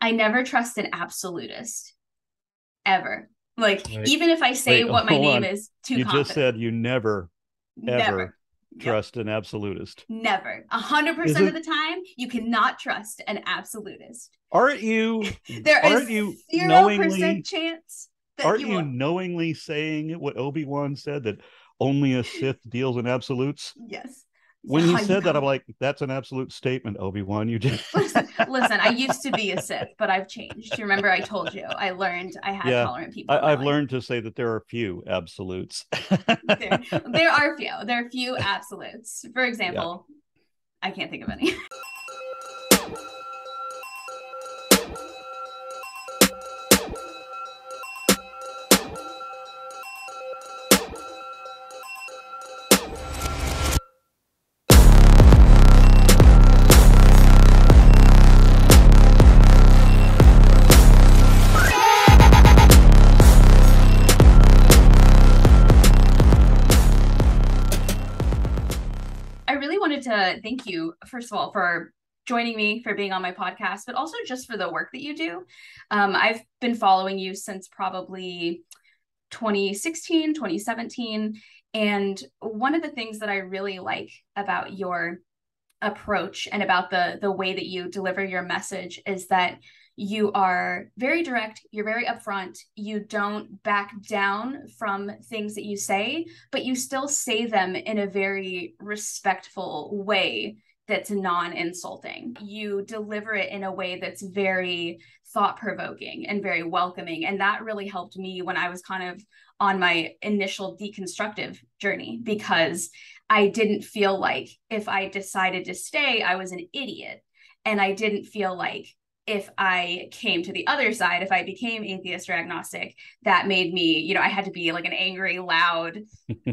I never trust an absolutist ever. Like, Right. even if I say Wait, what my hold name on. is too You just confident, said you never, ever never. Yep. trust an absolutist. Never. 100% of Isn't, the time, you cannot trust an absolutist. aren't you, There aren't is you 0% knowingly, chance that aren't you you will. knowingly saying what Obi-Wan said, that only a Sith deals in absolutes? Yes. When he Yeah, you said that, got I'm it. like, that's an absolute statement, Obi-Wan. You just, Listen, I used to be a Sith, but I've changed. You remember I told you I learned I had yeah, tolerant people in my I've life. learned to say that there are few absolutes. There are few. There are few absolutes. For Yeah. example, I can't think of any. I really wanted to thank you, first of all, for joining me, for being on my podcast, but also just for the work that you do. I've been following you since probably 2016, 2017. And one of the things that I really like about your approach and about the way that you deliver your message is that you are very direct, you're very upfront, you don't back down from things that you say, but you still say them in a very respectful way that's non-insulting. You deliver it in a way that's very thought-provoking and very welcoming, and that really helped me when I was kind of on my initial deconstructive journey, because I didn't feel like if I decided to stay, I was an idiot. And I didn't feel like if I came to the other side, if I became atheist or agnostic, that made me, I had to be like an angry, loud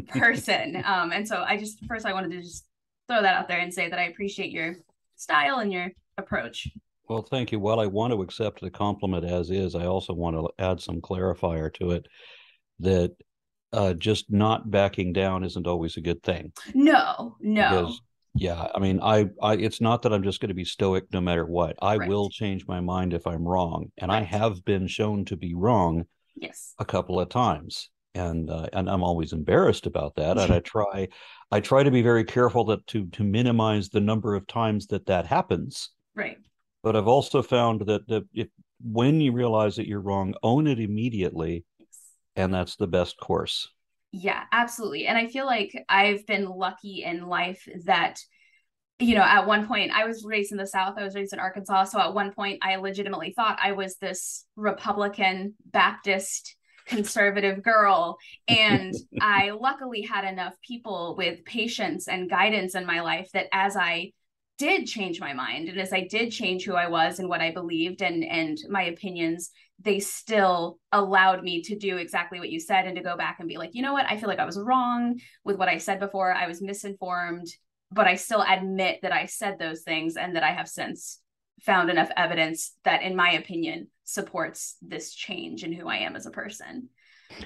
person. And so I just, first, I wanted to just throw that out there and say that I appreciate your style and your approach. Well, thank you. While I want to accept the compliment as is, I also want to add some clarifier to it that just not backing down isn't always a good thing. No, no. Because, yeah, I mean, it's not that I'm just going to be stoic no matter what. I Right, will change my mind if I'm wrong, and I right. have been shown to be wrong Yes. a couple of times, and I'm always embarrassed about that. And I try to be very careful that to minimize the number of times that that happens. Right. But I've also found that if when you realize that you're wrong, own it immediately, and that's the best course. Yeah, absolutely. And I feel like I've been lucky in life that, at one point I was raised in the South, I was raised in Arkansas. So at one point I legitimately thought I was this Republican Baptist conservative girl. And I luckily had enough people with patience and guidance in my life that as I did change my mind and as I did change who I was and what I believed and my opinions, they still allowed me to do exactly what you said and to go back and be like, you know what, I feel like I was wrong with what I said before. I was misinformed, but I still admit that I said those things and that I have since found enough evidence that, in my opinion, supports this change in who I am as a person.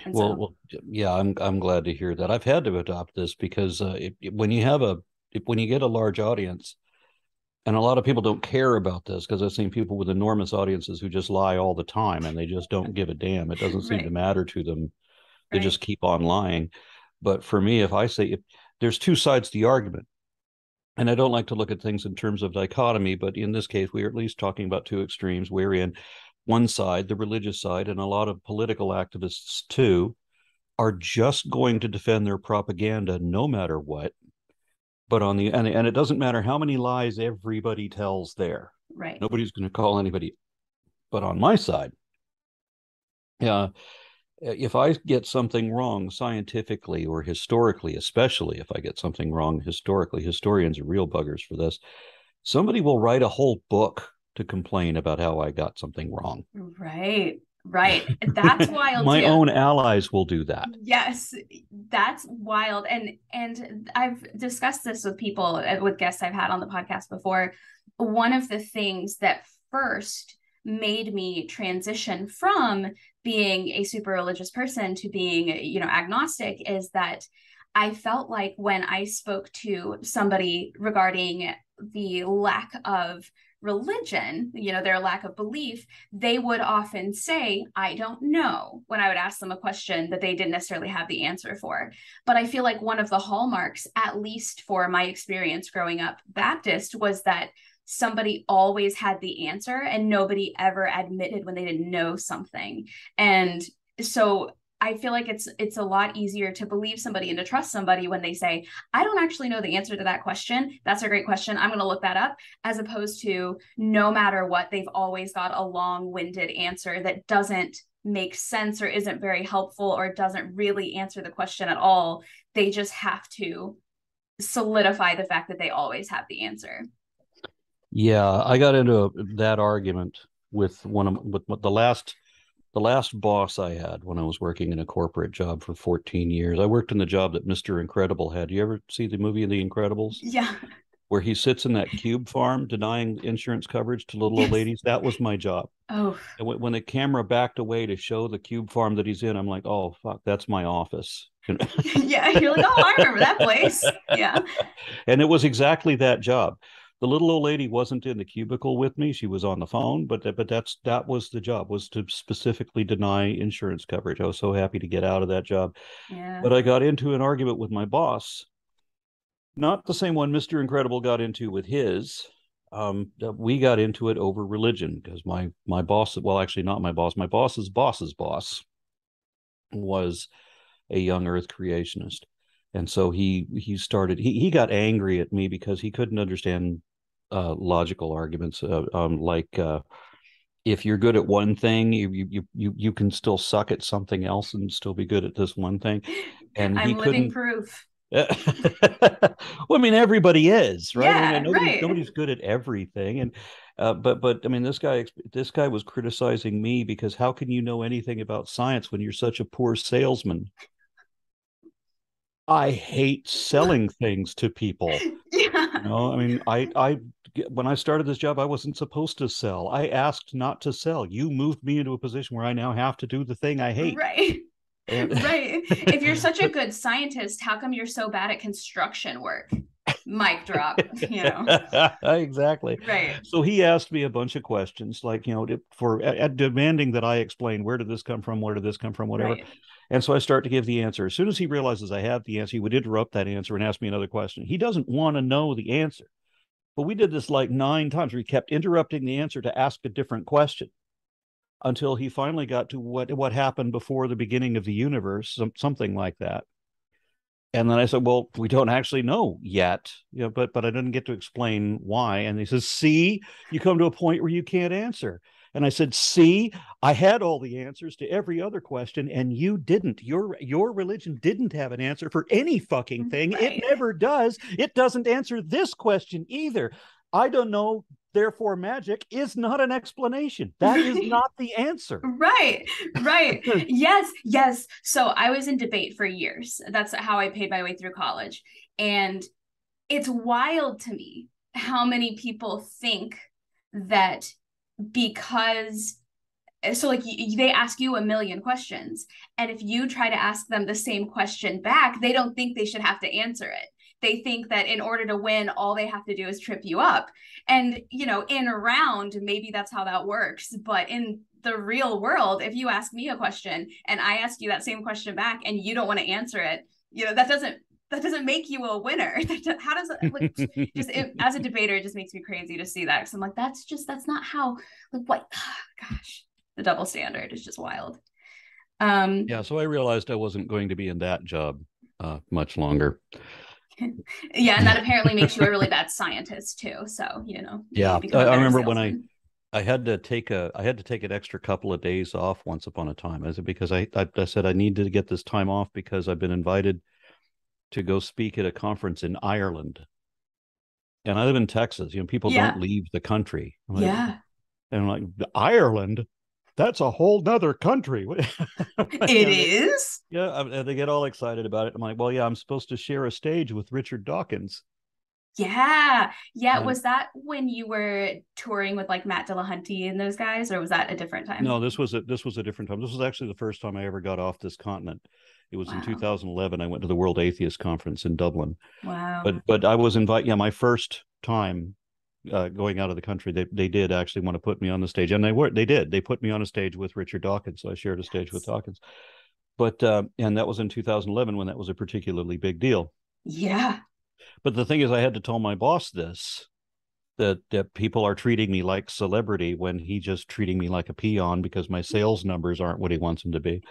And so, Well, yeah, I'm glad to hear that. I've had to adopt this because when you have when you get a large audience, and a lot of people don't care about this because I've seen people with enormous audiences who just lie all the time and they just don't give a damn. It doesn't seem to right, matter to them. They right, just keep on lying. But for me, if I say if there's two sides to the argument, and I don't like to look at things in terms of dichotomy, but in this case, we are at least talking about two extremes, wherein one side, the religious side, and a lot of political activists too, are just going to defend their propaganda no matter what. But on the and it doesn't matter how many lies everybody tells there. right. Nobody's going to call anybody. But on my side, yeah, if I get something wrong scientifically or historically, especially if I get something wrong historically, historians are real buggers for this. Somebody will write a whole book to complain about how I got something wrong. Right, right. That's wild My too. own allies will do that. Yes, that's wild. And I've discussed this with people, with guests I've had on the podcast before. One of the things that first made me transition from being a super religious person to being, agnostic is that I felt like when I spoke to somebody regarding the lack of religion, their lack of belief, they would often say, I don't know, when I would ask them a question that they didn't necessarily have the answer for. But I feel like one of the hallmarks, at least for my experience growing up Baptist, was that somebody always had the answer and nobody ever admitted when they didn't know something. And so I feel like it's a lot easier to believe somebody and to trust somebody when they say, I don't actually know the answer to that question. That's a great question. I'm going to look that up, as opposed to no matter what, they've always got a long-winded answer that doesn't make sense or isn't very helpful or doesn't really answer the question at all. They just have to solidify the fact that they always have the answer. Yeah, I got into that argument with the last boss I had when I was working in a corporate job for 14 years. I worked in the job that Mr. Incredible had. You ever see the movie The Incredibles? Yeah. Where he sits in that cube farm denying insurance coverage to little old ladies? That was my job. Oh. And when the camera backed away to show the cube farm that he's in, I'm like, oh, fuck, that's my office. Yeah, you're like, oh, I remember that place. Yeah. And it was exactly that job. The little old lady wasn't in the cubicle with me. She was on the phone, but that was the job, was to specifically deny insurance coverage. I was so happy to get out of that job. Yeah. But I got into an argument with my boss, not the same one Mr. Incredible got into with his. We got into it over religion because my boss, well, actually not my boss's boss's boss was a young earth creationist. And so he got angry at me because he couldn't understand logical arguments, like if you're good at one thing, you can still suck at something else and still be good at this one thing. And I'm living proof. Well, I mean, everybody is, right? Yeah, I mean, right. Nobody's good at everything, and but I mean, this guy was criticizing me because how can you know anything about science when you're such a poor salesman? I hate selling things to people. Yeah. I mean, I when I started this job, I wasn't supposed to sell. I asked not to sell. You moved me into a position where I now have to do the thing I hate. Right. And right. If you're such a good scientist, how come you're so bad at construction work? Mic drop, Exactly. Right. So he asked me a bunch of questions, like, for demanding that I explain, where did this come from? Where did this come from? Whatever. Right. And so I start to give the answer. As soon as he realizes I have the answer, he would interrupt that answer and ask me another question. He doesn't want to know the answer. But we did this like 9 times where he kept interrupting the answer to ask a different question until he finally got to what happened before the beginning of the universe, something like that. And then I said, well, we don't actually know yet, but I didn't get to explain why. And he says, see, you come to a point where you can't answer. And I said, see, I had all the answers to every other question and you didn't. Your religion didn't have an answer for any fucking thing. Right. It never does. It doesn't answer this question either. I don't know. Therefore, magic is not an explanation. That is not the answer. Right. Yes. So I was in debate for years. That's how I paid my way through college. And it's wild to me how many people think that because, so like they ask you a million questions, and if you try to ask them the same question back, they don't think they should have to answer it. They think that in order to win, all they have to do is trip you up. And, in a round, maybe that's how that works. But in the real world, if you ask me a question and I ask you that same question back and you don't want to answer it, that doesn't make you a winner. How does it, as a debater, it just makes me crazy to see that. Cause I'm like, that's not how, like, what, gosh, the double standard is just wild. Yeah. So I realized I wasn't going to be in that job much longer. Yeah, and that apparently makes you a really bad scientist too. So yeah, I remember when I had to take an extra couple of days off once upon a time. I said because I said I needed to get this time off because I've been invited to go speak at a conference in Ireland, and I live in Texas. People don't leave the country. And I'm like, Ireland. That's a whole nother country. It is? Yeah, they get all excited about it. I'm like, well, yeah, I'm supposed to share a stage with Richard Dawkins. Yeah. Was that when you were touring with like Matt Dillahunty and those guys, or was that a different time? No, this was a different time. This was actually the first time I ever got off this continent. It was in 2011. I went to the World Atheist Conference in Dublin. Wow. But I was invited. Yeah, my first time going out of the country, they did actually want to put me on the stage, and they put me on a stage with Richard Dawkins. So I shared a stage with Dawkins, but and that was in 2011 when that was a particularly big deal. Yeah. But the thing is, I had to tell my boss this, that people are treating me like celebrity when he just treating me like a peon because my sales numbers aren't what he wants them to be.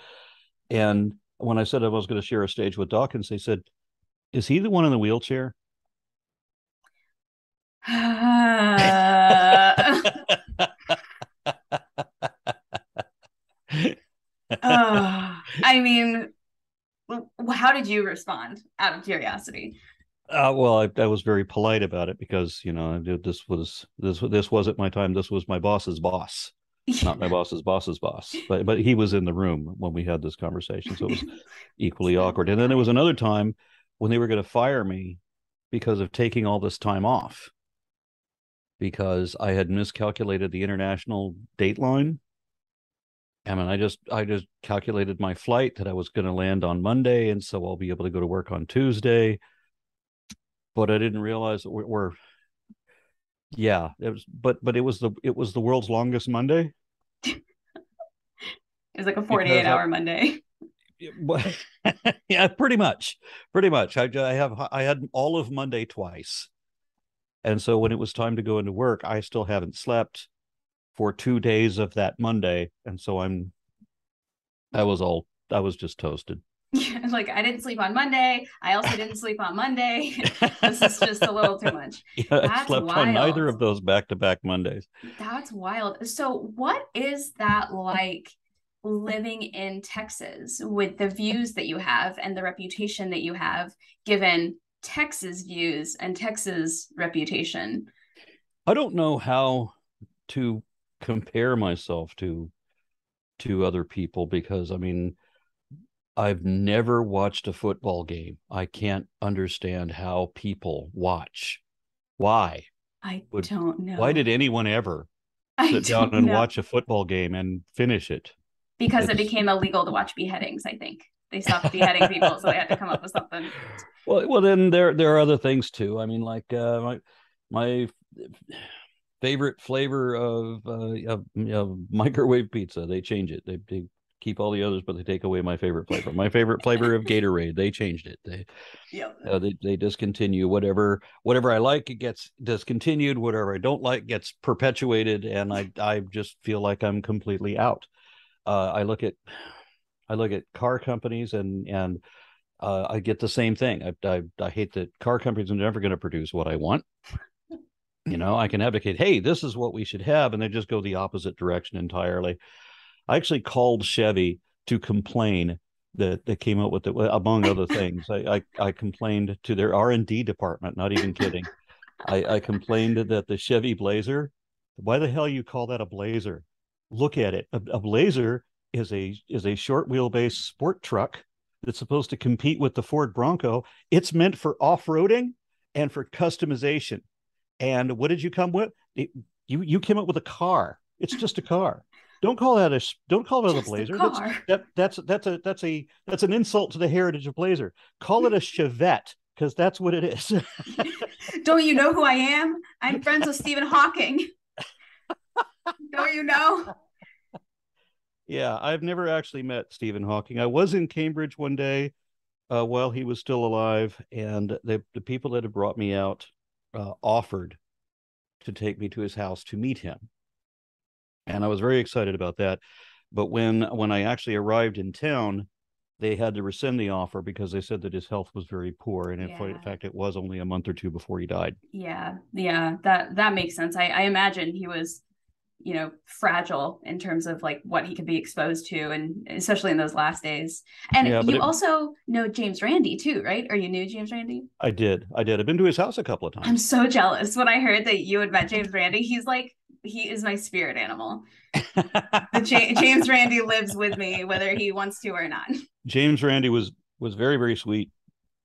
And when I said I was going to share a stage with Dawkins, they said, "Is he the one in the wheelchair?" I mean, how did you respond out of curiosity? Well, I was very polite about it because this wasn't my time. This was my boss's boss, not my boss's boss's boss. But he was in the room when we had this conversation, so it was equally awkward. And then there was another time when they were going to fire me because of taking all this time off because I had miscalculated the international dateline. I mean, I just calculated my flight that I was going to land on Monday, and so I'll be able to go to work on Tuesday. But I didn't realize that we're yeah, it was, but it was the world's longest Monday. It was like a 48 Because hour Monday. yeah, pretty much. I had all of Monday twice, and so when it was time to go into work, I still haven't slept for 2 days of that Monday, and so I was just toasted. Like I didn't sleep on Monday. I also didn't sleep on Monday. This is just a little too much. Yeah, I That's slept on wild. neither of those back to back Mondays. That's wild. So, what is that like living in Texas with the views that you have and the reputation that you have, given Texas views and Texas reputation? I don't know how to compare myself to other people because I mean I've never watched a football game. I can't understand how people watch. Why I would don't why know. did anyone ever I sit down don't and know. watch a football game and finish it? Because it It's became illegal to watch beheadings, I think. They stopped beheading people, so they had to come up with something. well then there are other things too. I mean like my favorite flavor of microwave pizza. They change it. They keep all the others, but they take away my favorite flavor. My favorite flavor of Gatorade. They changed it. Yep. They discontinue whatever I like. It gets discontinued. Whatever I don't like gets perpetuated, and I just feel like I'm completely out. I look at car companies and I get the same thing. I hate that car companies are never going to produce what I want. I can advocate, hey, this is what we should have, and they just go the opposite direction entirely. I actually called Chevy to complain that they came up with it, among other things. I complained to their R&D department, not even kidding. I complained that the Chevy Blazer, why the hell you call that a Blazer? Look at it. A Blazer is a short wheelbase sport truck that's supposed to compete with the Ford Bronco. It's meant for off-roading and for customization. And what did you come with? You came up with a car. It's just a car. Don't call it a Just a Blazer. car. That's an insult to the heritage of Blazer. Call it a Chevette because that's what it is. Don't you know who I am? I'm friends with Stephen Hawking. Don't you know? Yeah, I've never actually met Stephen Hawking. I was in Cambridge one day while he was still alive, and the people that had brought me out offered to take me to his house to meet him, and I was very excited about that. But when I actually arrived in town, they had to rescind the offer because they said that his health was very poor, and in Yeah. fact, it was only a month or two before he died. Yeah, that makes sense. I imagine he was, fragile in terms of like what he could be exposed to, and especially in those last days. And Yeah, but you also know James Randi too, right? Or you knew James Randi? I did. I've been to his house a couple of I'm times. so jealous when I heard that you had met James Randi. He is my spirit animal. The James Randi lives with me, whether he wants to or not. James Randi was very very sweet.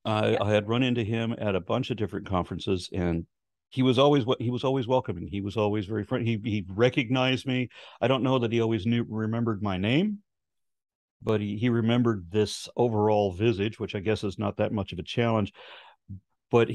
Yeah. I had run into him at a bunch of different conferences, and he was always welcoming. He was always very friendly. He recognized me. I don't know that he always remembered my name, but he remembered this overall visage, which I guess is not that much of a challenge. But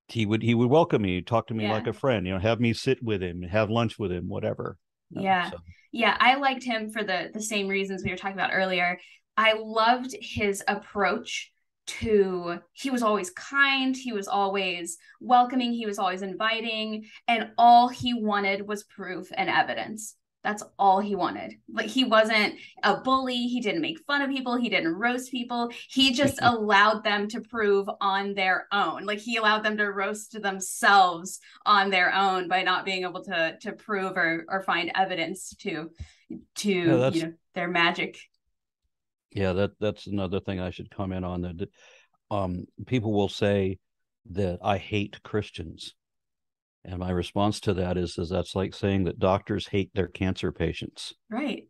he would welcome me, talk to me like Yeah. a friend, have me sit with him, have lunch with him, whatever. Yeah. So Yeah, I liked him for the same reasons we were talking about earlier. I loved his approach to he was always kind, he was always welcoming, he was always inviting, and all he wanted was proof and evidence. That's all he wanted. Like he wasn't a bully, he didn't make fun of people, he didn't roast people. He just allowed them to prove on their own. Like he allowed them to roast themselves on their own by not being able to prove or find evidence yeah, to that's their magic. that's another thing I should comment on. That people will say that I hate Christians, and my response to that is that's like saying that doctors hate their cancer patients. Right.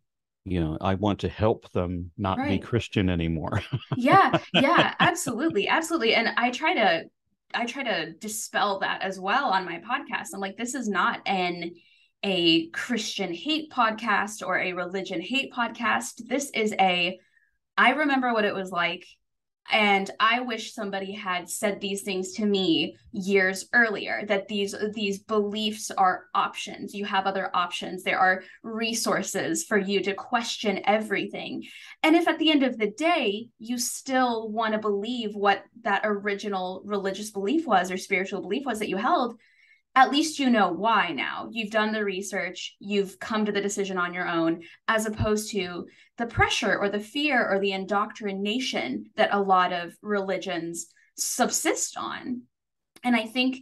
I want to help them not be Right. Christian anymore. Yeah, yeah, absolutely, absolutely. And I try to dispel that as well on my podcast. I'm like, this is not a Christian hate podcast or a religion hate podcast. This is I remember what it was like. And I wish somebody had said these things to me years earlier, that these beliefs are options. You have other options. There are resources for you to question everything. And if at the end of the day, you still want to believe what that original religious belief was or spiritual belief was that you held, at least you know why now. You've done the research, you've come to the decision on your own, as opposed to the pressure or the fear or the indoctrination that a lot of religions subsist on. And I think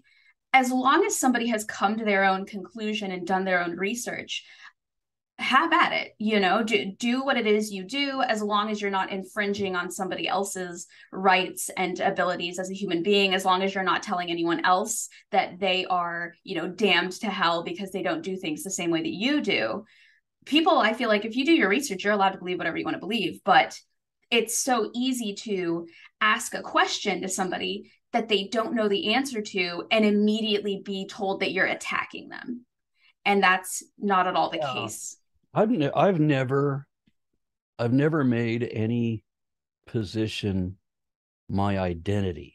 as long as somebody has come to their own conclusion and done their own research, have at it, do what it is you do, as long as you're not infringing on somebody else's rights and abilities as a human being, as long as you're not telling anyone else that they are damned to hell because they don't do things the same way that you do. People, I feel like if you do your research, you're allowed to believe whatever you want to believe, but it's so easy to ask a question to somebody that they don't know the answer to and immediately be told that you're attacking them, and that's not at all the Yeah. case. I've never made any position my identity.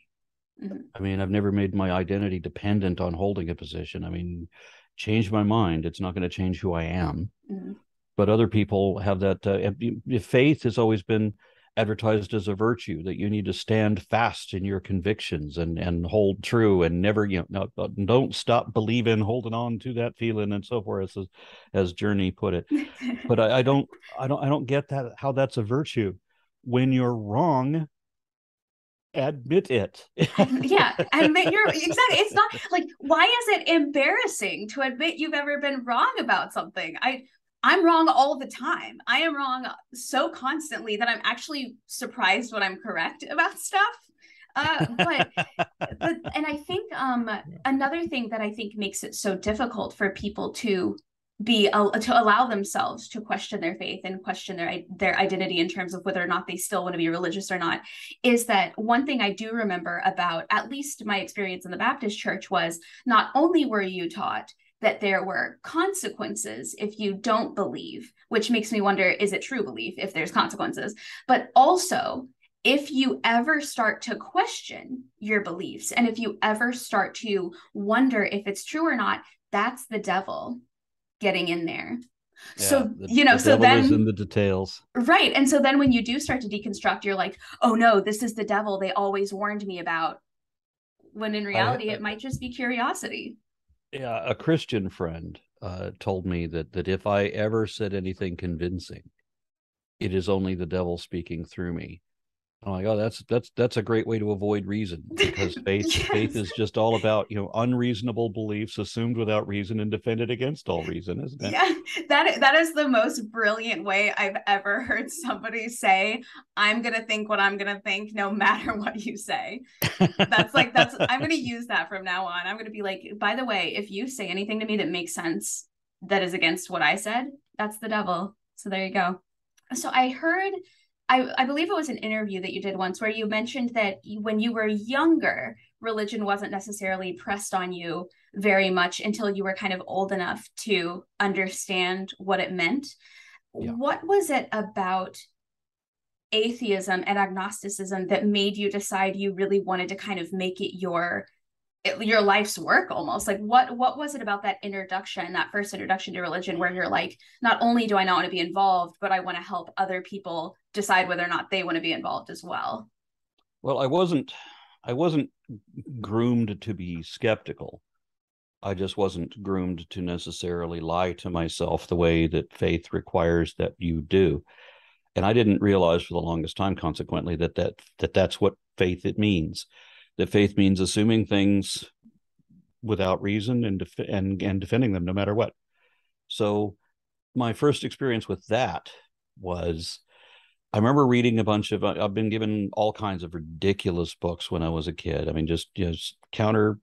Mhm. I mean, I've never made my identity dependent on holding a position. I mean, change my mind, it's not going to change who I am. Mhm. But other people have that. Faith has always been advertised as a virtue, that you need to stand fast in your convictions and hold true and never, no, don't stop believing, holding on to that feeling and so forth, as Journey put it. But I don't get that, how that's a virtue. When you're wrong, admit it. Yeah, admit you're exactly. It's not like, why is it embarrassing to admit you've ever been wrong about something? I'm wrong all the time. I am wrong so constantly that I'm actually surprised when I'm correct about stuff. But and I think another thing that I think makes it so difficult for people to allow themselves to question their faith and question their identity in terms of whether or not they still want to be religious or not, is that one thing I do remember about at least my experience in the Baptist church was not only were you taught that there were consequences if you don't believe, which makes me wonder, is it true belief if there's consequences? But also, if you ever start to question your beliefs and if you ever start to wonder if it's true or not, that's the devil getting in there. Yeah, So, the so devil is in then, the details. right. And so then when you do start to deconstruct, you're like, oh no, this is the devil they always warned me about. When in I reality, it might just be curiosity. Yeah, a Christian friend told me that if I ever said anything convincing, it is only the devil speaking through me. I'm like, oh, that's a great way to avoid reason, because faith Yes. is just all about, unreasonable beliefs assumed without reason and defended against all reason, isn't it? Yeah, that is the most brilliant way I've ever heard somebody say, I'm gonna think what I'm gonna think no matter what you say. That's I'm gonna use that from now on. I'm gonna be like, by the way, if you say anything to me that makes sense that is against what I said, that's the devil. So there you go. So I heard, I believe it was an interview that you did once where you mentioned that when you were younger, religion wasn't necessarily pressed on you very much until you were kind of old enough to understand what it meant. Yeah. What was it about atheism and agnosticism that made you decide you really wanted to kind of make it your your life's work almost. Like what was it about that introduction, that first introduction to religion, where you're like, not only do I not want to be involved, but I want to help other people decide whether or not they want to be involved as well? Well, I wasn't groomed to be skeptical. I just wasn't groomed to necessarily lie to myself the way that faith requires that you do. And I didn't realize for the longest time, consequently, that's what faith it means. That faith means assuming things without reason and defending them no matter what. So my first experience with that was, I remember reading a bunch of, I've been given all kinds of ridiculous books when I was a kid. I mean, just counter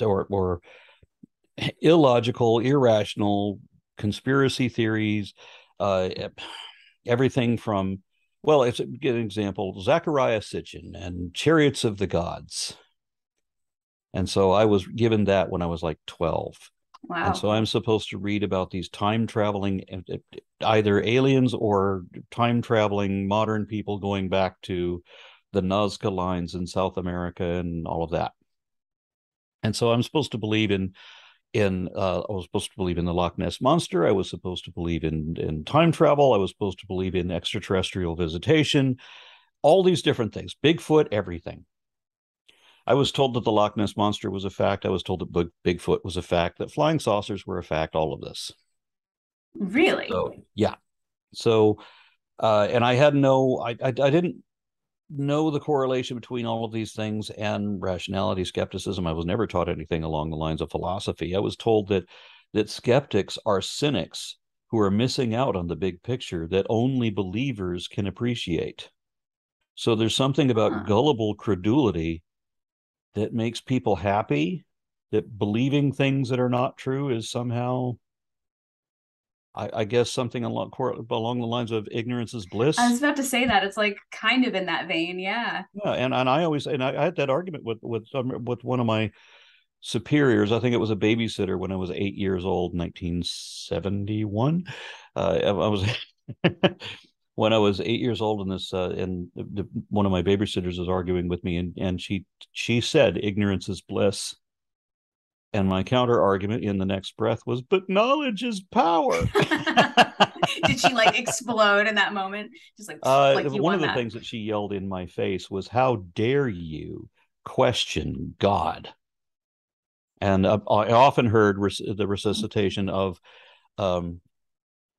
or illogical, irrational conspiracy theories, uh, everything from, well, it's a good example, Zechariah Sitchin and Chariots of the Gods. And so I was given that when I was like 12. And Wow. so I'm supposed to read about these time traveling, either aliens or time traveling modern people going back to the Nazca lines in South America and all of that. And so I'm supposed to believe I was supposed to believe in the Loch Ness monster. I was supposed to believe in time travel. I was supposed to believe in extraterrestrial visitation, all these different things, Bigfoot, everything. I was told that the Loch Ness monster was a fact. I was told that Bigfoot was a fact, that flying saucers were a fact, all of this. Really? So yeah. So and I had I didn't know the correlation between all of these things and rationality, skepticism. I was never taught anything along the lines of philosophy. I was told that skeptics are cynics who are missing out on the big picture that only believers can appreciate. So there's something about Huh. gullible credulity that makes people happy, that believing things that are not true is somehow, I guess, something along the lines of ignorance is I bliss. was about to say that. It's like kind of in that vein. Yeah. Yeah, and I had that argument with one of my superiors. I think it was a babysitter when I was 8 years old, 1971. I was when I was 8 years old, and one of my babysitters was arguing with me, and she said ignorance is bliss. And my counter argument in the next breath was, but knowledge is power. Did she like explode in that moment? Just like you One of won the that. things that she yelled in my face was, how dare you question God? And I often heard the resuscitation of um,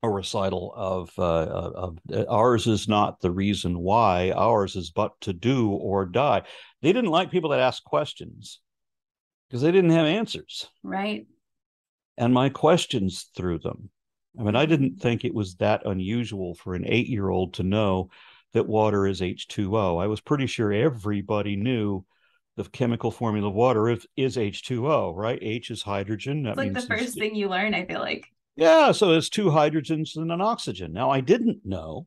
a recital of ours is not the reason why, ours is but to do or die. They didn't like people that asked questions because they didn't have answers. Right. And my questions through them. I mean, I didn't think it was that unusual for an 8-year-old to know that water is H2O. I was pretty sure everybody knew the chemical formula of water is H2O, right? H is hydrogen. It's That like the means first thing you learn, I feel like. yeah, so it's two hydrogens and an oxygen. Now, I didn't know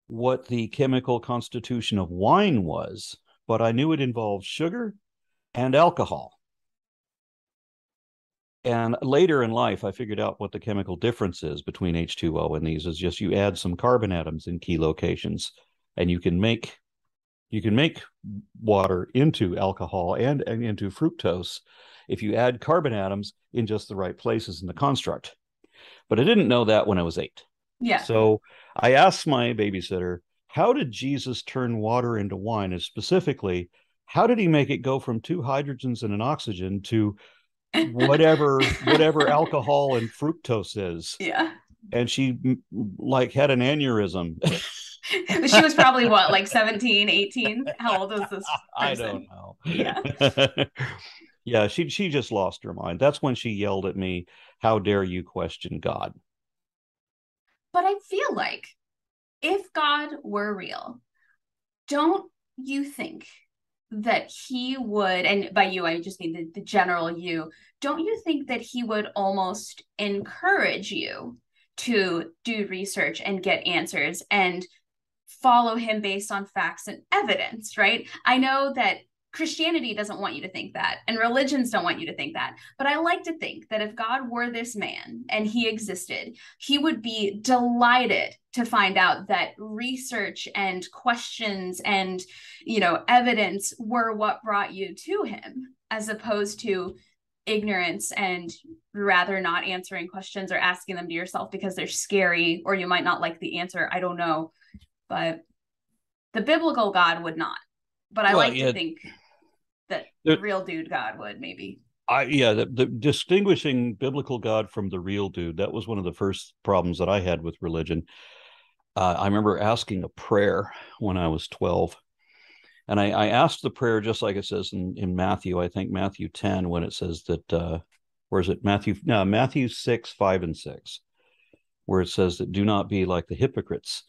what the chemical constitution of wine was, but I knew it involved sugar and alcohol. And later in life, I figured out what the chemical difference is between H2O and these is just you add some carbon atoms in key locations, and you can make water into alcohol and into fructose if you add carbon atoms in just the right places in the construct. But I didn't know that when I was 8. Yeah. So I asked my babysitter, how did Jesus turn water into wine? And specifically, how did he make it go from two hydrogens and an oxygen to whatever alcohol and fructose is? Yeah. And she like had an aneurysm. She was probably what, like 17, 18? How old was this I don't person? know. Yeah. Yeah, she just lost her mind. That's when she yelled at me, how dare you question God? But I feel like if God were real, don't you think that he would, and by you, I just mean the general you, don't you think that he would almost encourage you to do research and get answers and follow him based on facts and evidence, right? I know that Christianity doesn't want you to think that, and religions don't want you to think that. But I like to think that if God were this man and he existed, he would be delighted to find out that research and questions and, evidence were what brought you to him. as opposed to ignorance and rather not answering questions or asking them to yourself because they're scary or you might not like the answer. I don't know. But the biblical God would not. But I like to think that the real dude God would, maybe. The distinguishing biblical God from the real dude, that was one of the first problems that I had with religion. I remember asking a prayer when I was 12. And I asked the prayer just like it says in Matthew, I think Matthew 10, when it says that, where is it? Matthew 6, 5 and 6, where it says that do not be like the hypocrites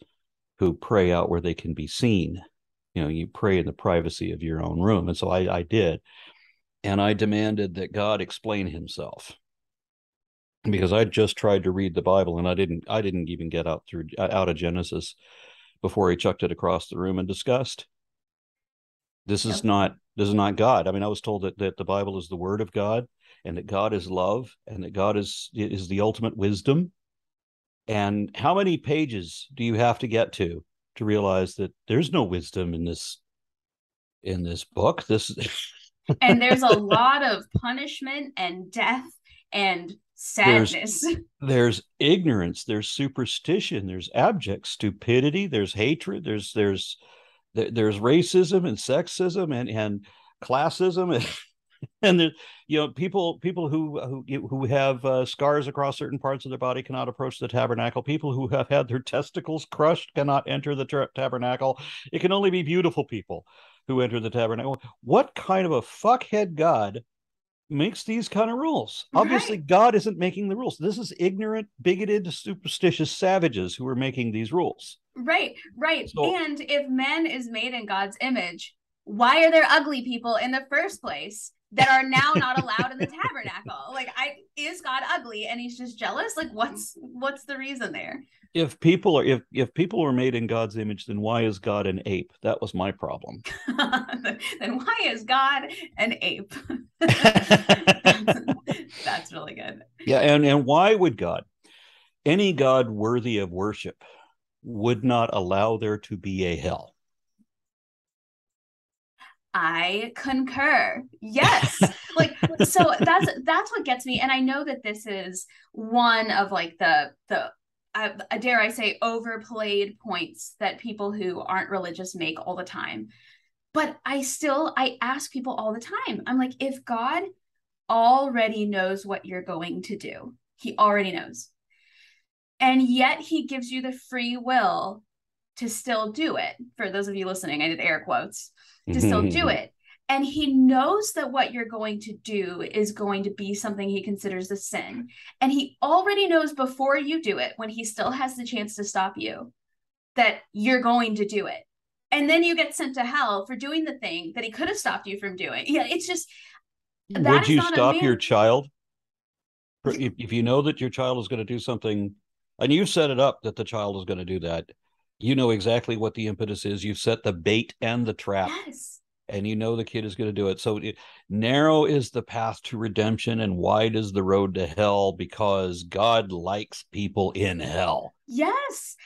who pray out where they can be seen. You pray in the privacy of your own room. And so I did. And I demanded that God explain himself, because I just tried to read the Bible and I didn't even get out of Genesis before he chucked it across the room in disgust. This is not God. I mean, I was told that the Bible is the word of God and that God is love and that God is the ultimate wisdom. And how many pages do you have to get to realize that there's no wisdom in this book? And there's a lot of punishment and death and sadness. There's ignorance, there's superstition, there's abject stupidity, there's hatred, there's racism and sexism and classism and there, people who have scars across certain parts of their body cannot approach the tabernacle. People who have had their testicles crushed cannot enter the tabernacle. It can only be beautiful people who enter the tabernacle. What kind of a fuckhead God makes these kind of rules? Right. Obviously, God isn't making the rules. This is ignorant, bigoted, superstitious savages who are making these rules. Right. So, and if man is made in God's image, why are there ugly people in the first place that are now not allowed in the tabernacle? Like, is God ugly and he's just jealous? Like, what's the reason there? If people are made in God's image, then why is God an ape? That was my problem. Then why is God an ape? That's really good. Yeah, and why would God, any God worthy of worship, would not allow there to be a hell? I concur. Yes. So that's what gets me. And I know that this is one of like the dare I say overplayed points that people who aren't religious make all the time. But I ask people all the time. I'm like, if God already knows what you're going to do, he already knows. And yet he gives you the free will to still do it. For those of you listening, I did air quotes, to still do it. And he knows that what you're going to do is going to be something he considers a sin. And he already knows before you do it, when he still has the chance to stop you, that you're going to do it. And then you get sent to hell for doing the thing that he could have stopped you from doing. Yeah, it's just... Would you stop your child? If you know that your child is going to do something, and you've set it up that the child is going to do that, you know exactly what the impetus is. You've set the bait and the trap. Yes. And you know the kid is going to do it. So narrow is the path to redemption and wide is the road to hell, because God likes people in hell. Yes.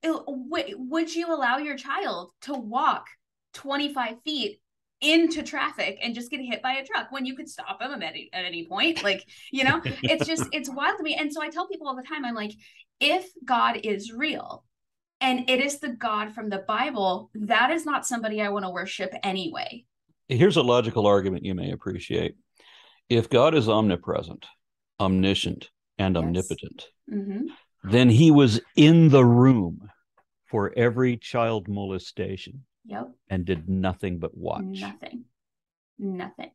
Would you allow your child to walk 25 feet into traffic and just get hit by a truck when you could stop him at any point? Like, it's wild to me. And so I tell people all the time, I'm like, if God is real, and it is the God from the Bible, that is not somebody I want to worship anyway. Here's a logical argument you may appreciate. If God is omnipresent, omniscient, and omnipotent, then he was in the room for every child molestation. Yep. And did nothing but watch. Nothing.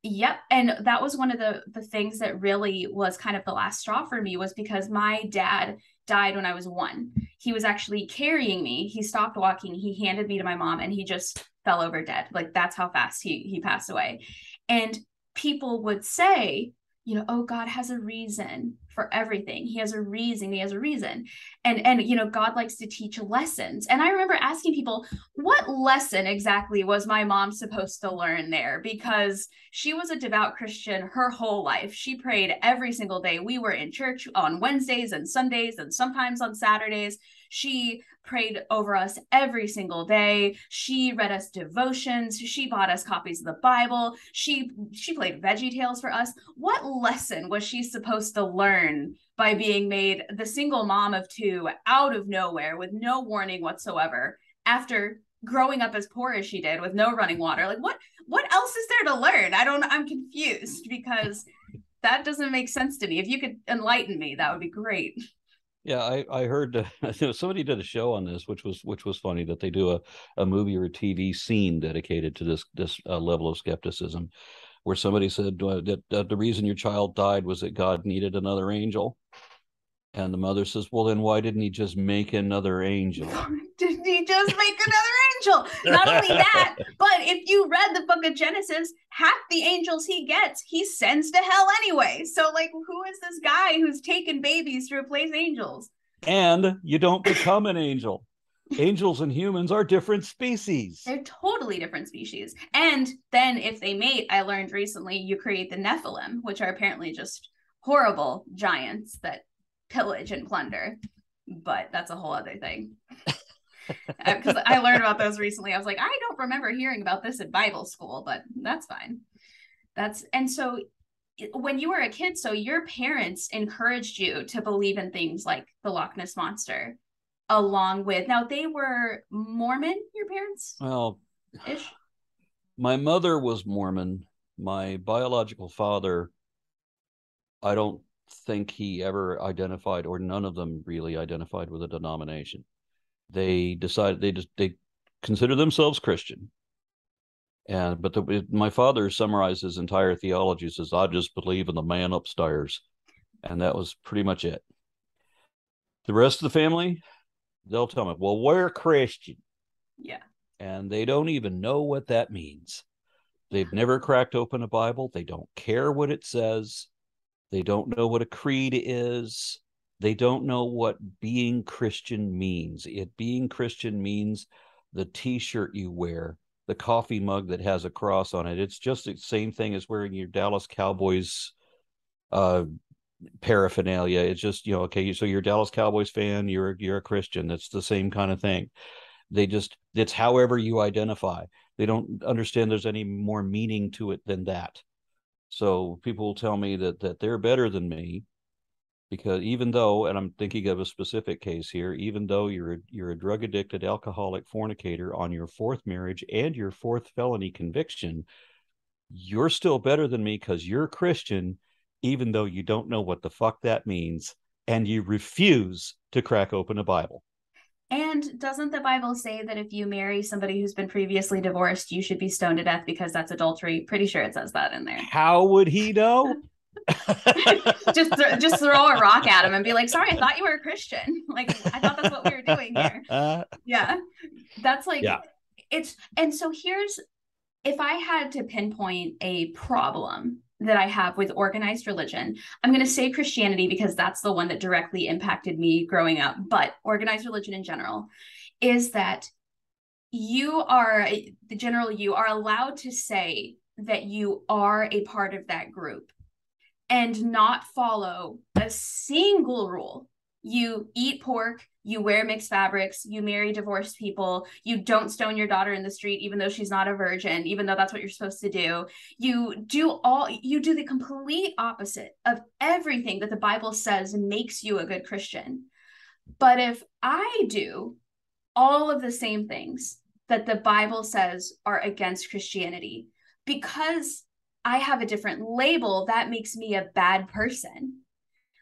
Yep. And that was one of the things that really was kind of the last straw for me, was because my dad died when I was 1. He was actually carrying me. He stopped walking. He handed me to my mom and he just fell over dead. Like, that's how fast he passed away. And people would say, oh, God has a reason for everything. He has a reason. He has a reason. And you know, God likes to teach lessons. And I remember asking people, what lesson exactly was my mom supposed to learn there? Because she was a devout Christian her whole life. She prayed every single day. We were in church on Wednesdays and Sundays and sometimes on Saturdays. She prayed over us every single day. She read us devotions. She bought us copies of the Bible. She played Veggie Tales for us. What lesson was she supposed to learn by being made the single mom of two out of nowhere with no warning whatsoever after growing up as poor as she did with no running water? Like what else is there to learn? I'm confused, because that doesn't make sense to me. If you could enlighten me, that would be great. Yeah, I heard somebody did a show on this, which was funny, that they do a movie or a TV scene dedicated to this level of skepticism, where somebody said that the reason your child died was that God needed another angel, and the mother says, "Well, then why didn't he just make another angel?" Did he just make another angel? Not only that, but if you read the book of Genesis, half the angels he gets, he sends to hell anyway. So, like, who is this guy who's taken babies to replace angels? And you don't become an angel. Angels and humans are different species. They're totally different species. And then if they mate, I learned recently, you create the Nephilim, which are apparently just horrible giants that pillage and plunder. But that's a whole other thing. Because I learned about those recently. I was like, I don't remember hearing about this in Bible school, but that's fine. And so when you were a kid, so your parents encouraged you to believe in things like the Loch Ness Monster, along with, now they were Mormon, your parents? Well, ish. My mother was Mormon. My biological father, I don't think he ever identified, or none of them really identified with a denomination. They decided they consider themselves Christian. But my father summarized his entire theology as, "I just believe in the man upstairs," and that was pretty much it. The rest of the family, they'll tell me, "Well, we're Christian." Yeah. And they don't even know what that means. They've never cracked open a Bible. They don't care what it says. They don't know what a creed is. They don't know what being Christian means. Being Christian means the t-shirt you wear, the coffee mug that has a cross on it. It's just the same thing as wearing your Dallas Cowboys paraphernalia. It's just, okay, so you're a Dallas Cowboys fan, you're a Christian. That's the same kind of thing. It's however you identify. They don't understand there's any more meaning to it than that. So people will tell me that they're better than me, because even though, and I'm thinking of a specific case here, even though you're a drug addicted, alcoholic, fornicator on your fourth marriage and your fourth felony conviction, you're still better than me because you're Christian, even though you don't know what the fuck that means, and you refuse to crack open a Bible. And doesn't the Bible say that if you marry somebody who's been previously divorced, you should be stoned to death because that's adultery? Pretty sure it says that in there. How would he know? just throw a rock at him and be like, "Sorry, I thought you were a Christian. Like, I thought that's what we were doing here." Yeah. That's like, yeah. And so here's, if I had to pinpoint a problem that I have with organized religion, I'm going to say Christianity because that's the one that directly impacted me growing up. But organized religion in general is that you are allowed to say that you are a part of that group and not follow a single rule. You eat pork, you wear mixed fabrics, you marry divorced people, you don't stone your daughter in the street, even though she's not a virgin, even though that's what you're supposed to do. You do the complete opposite of everything that the Bible says makes you a good Christian. But if I do all of the same things that the Bible says are against Christianity, because I have a different label, that makes me a bad person.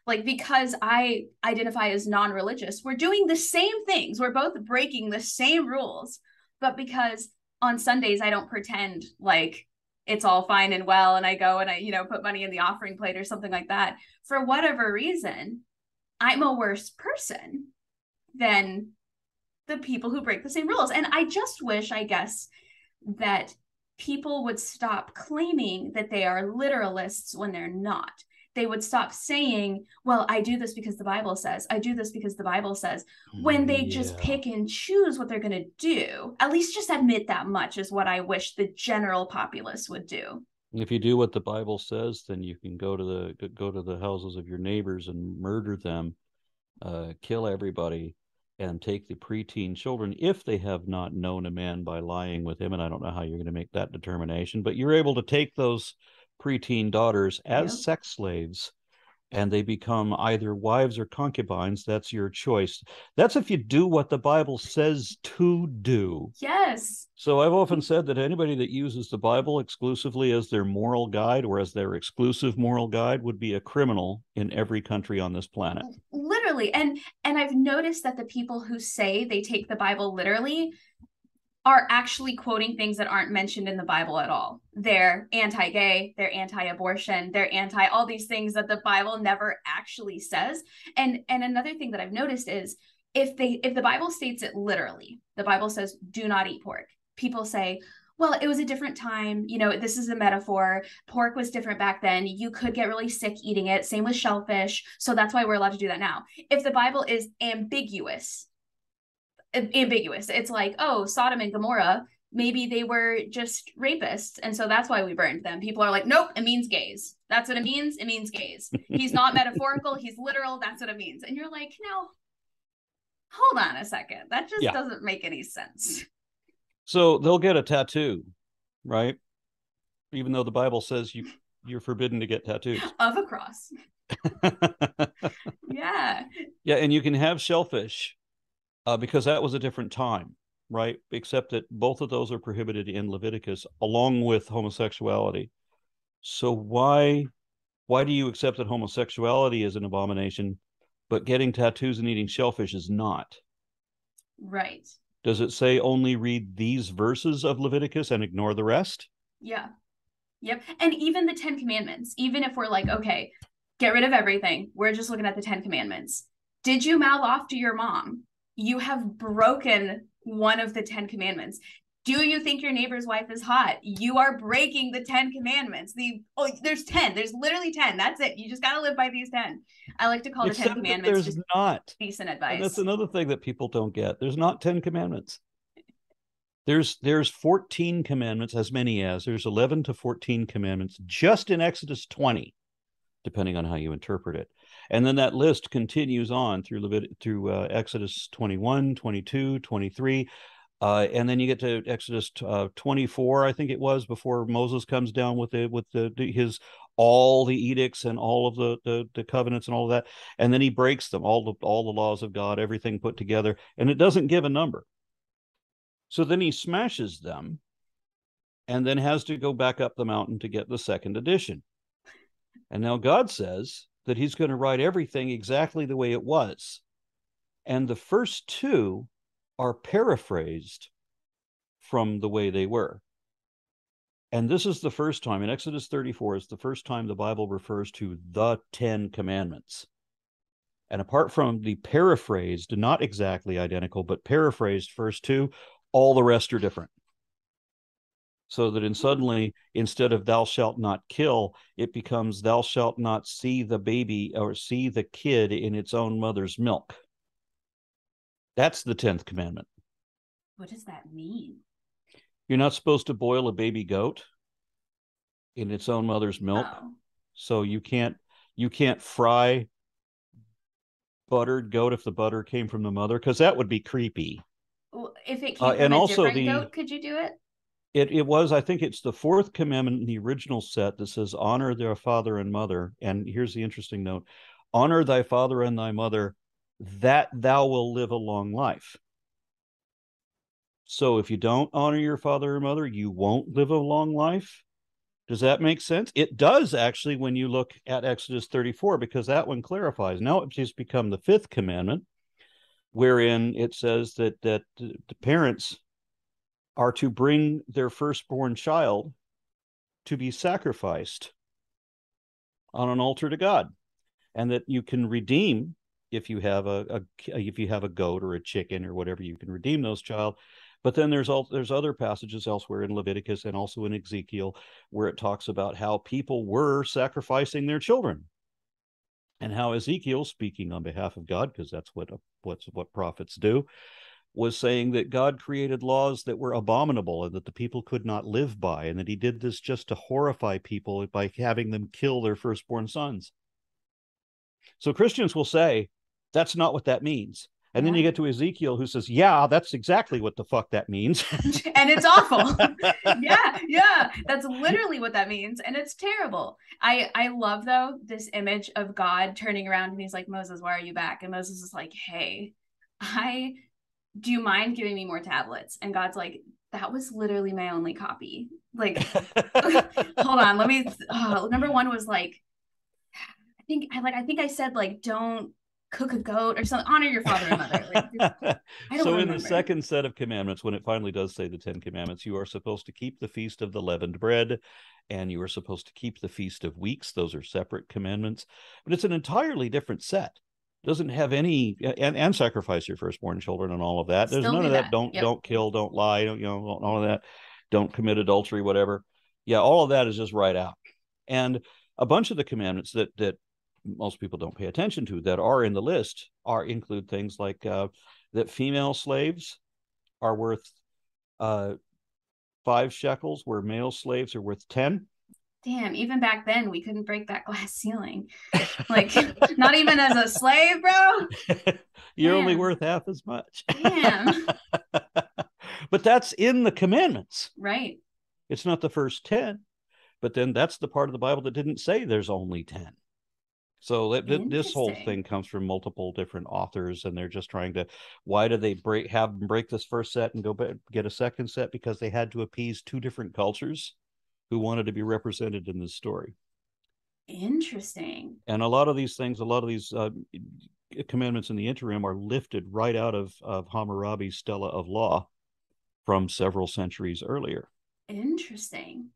Like, because I identify as non-religious, we're doing the same things. We're both breaking the same rules. But because on Sundays, I don't pretend like it's all fine and well, and I go and I, put money in the offering plate or something like that, for whatever reason, I'm a worse person than the people who break the same rules. And I just wish, I guess, that people would stop claiming that they are literalists when they're not. they would stop saying, well, I do this because the Bible says, I do this because the Bible says, when they just Yeah. pick and choose what they're going to do. At least just admit that much is what I wish the general populace would do. If you do what the Bible says, then you can go to the houses of your neighbors and murder them, kill everybody, and take the preteen children if they have not known a man by lying with him. And I don't know how you're going to make that determination, but you're able to take those preteen daughters as Yep. sex slaves, and they become either wives or concubines. That's your choice. That's if you do what the Bible says to do. Yes. So I've often said that anybody that uses the Bible exclusively as their moral guide or as their exclusive moral guide would be a criminal in every country on this planet. Literally. And I've noticed that the people who say they take the Bible literally are actually quoting things that aren't mentioned in the Bible at all. They're anti-gay, they're anti-abortion, they're anti all these things that the Bible never actually says. And another thing that I've noticed is if the Bible states it literally, the Bible says do not eat pork. People say, well, it was a different time. You know, this is a metaphor. Pork was different back then. You could get really sick eating it. Same with shellfish. So that's why we're allowed to do that now. If the Bible is ambiguous, it's like, oh, Sodom and Gomorrah, maybe they were just rapists, and so that's why we burned them. People are like, nope, it means gays. That's what it means. It means gays. He's not metaphorical, he's literal. That's what it means. And you're like, no, hold on a second, that just doesn't make any sense. So they'll get a tattoo, right? Even though the Bible says you're forbidden to get tattoos of a cross. Yeah, and you can have shellfish, because that was a different time, right? Except that both of those are prohibited in Leviticus, along with homosexuality. So why do you accept that homosexuality is an abomination, but getting tattoos and eating shellfish is not? Right. Does it say only read these verses of Leviticus and ignore the rest? Yeah. Yep. And even the 10 Commandments, even if we're like, okay, get rid of everything, we're just looking at the 10 Commandments. Did you mouth off to your mom? You have broken one of the 10 Commandments. Do you think your neighbor's wife is hot? You are breaking the 10 Commandments. There's 10. There's literally 10. That's it. You just got to live by these 10. I like to call Except the 10 Commandments there's just not decent advice. And that's another thing that people don't get. There's not 10 commandments. There's 14 commandments, as many as there's 11 to 14 commandments just in Exodus 20, depending on how you interpret it. And then that list continues on through Exodus 21, 22, 23. And then you get to Exodus 24, I think it was, before Moses comes down with his all the edicts and all of the covenants and all of that, and then he breaks them, all the laws of God, everything put together, and it doesn't give a number. So then he smashes them, and then has to go back up the mountain to get the second edition. And now God says that he's going to write everything exactly the way it was, and the first two are paraphrased from the way they were. And this is the first time, in Exodus 34, is the first time the Bible refers to the 10 Commandments. And apart from the paraphrased, not exactly identical, but paraphrased first two, all the rest are different. So that suddenly, instead of thou shalt not kill, it becomes thou shalt not see the baby or see the kid in its own mother's milk. That's the 10th commandment. What does that mean? You're not supposed to boil a baby goat in its own mother's milk. Oh. So you can't fry buttered goat if the butter came from the mother, because that would be creepy. Well, if it came from a different goat, could you do it? It was, I think it's the 4th commandment in the original set that says, honor their father and mother. And here's the interesting note: honor thy father and thy mother, that thou will live a long life. So if you don't honor your father or mother, you won't live a long life. Does that make sense? It does, actually, when you look at Exodus 34, because that one clarifies. Now it's just become the 5th commandment, wherein it says that the parents are to bring their firstborn child to be sacrificed on an altar to God, and that you can redeem, if you have a goat or a chicken or whatever, you can redeem those child. But then there's other passages elsewhere in Leviticus and also in Ezekiel where it talks about how people were sacrificing their children and how Ezekiel, speaking on behalf of God, because that's what prophets do, was saying that God created laws that were abominable and that the people could not live by, and that he did this just to horrify people by having them kill their firstborn sons. So Christians will say, that's not what that means. And then you get to Ezekiel, who says, yeah, that's exactly what the fuck that means. And it's awful. Yeah. That's literally what that means. And it's terrible. I love, though, this image of God turning around and he's like, Moses, why are you back? And Moses is like, hey, do you mind giving me more tablets? And God's like, that was literally my only copy. Like, hold on, let me, number one was like, I think I said, like, don't cook a goat or something, honor your father and mother. Like, I don't so remember. In the second set of commandments, when it finally does say the 10 commandments, you are supposed to keep the feast of the leavened bread, and you are supposed to keep the feast of weeks. Those are separate commandments, but it's an entirely different set. Doesn't have any, and sacrifice your firstborn children and all of that. There's none of that. Don't kill, don't lie, all of that. Don't commit adultery, whatever. Yeah, all of that is just right out. And a bunch of the commandments that most people don't pay attention to that are in the list include things like that female slaves are worth 5 shekels, where male slaves are worth 10. Damn, even back then we couldn't break that glass ceiling. Like, not even as a slave, bro. You're only worth half as much. Damn. But that's in the commandments. Right. It's not the first 10, but then that's the part of the Bible that didn't say there's only 10. So this whole thing comes from multiple different authors, and they're just trying to, why do they have them break this first set and go get a second set? Because they had to appease two different cultures who wanted to be represented in this story. Interesting. And a lot of these commandments in the interim are lifted right out of Hammurabi's Stela of Law from several centuries earlier. Interesting.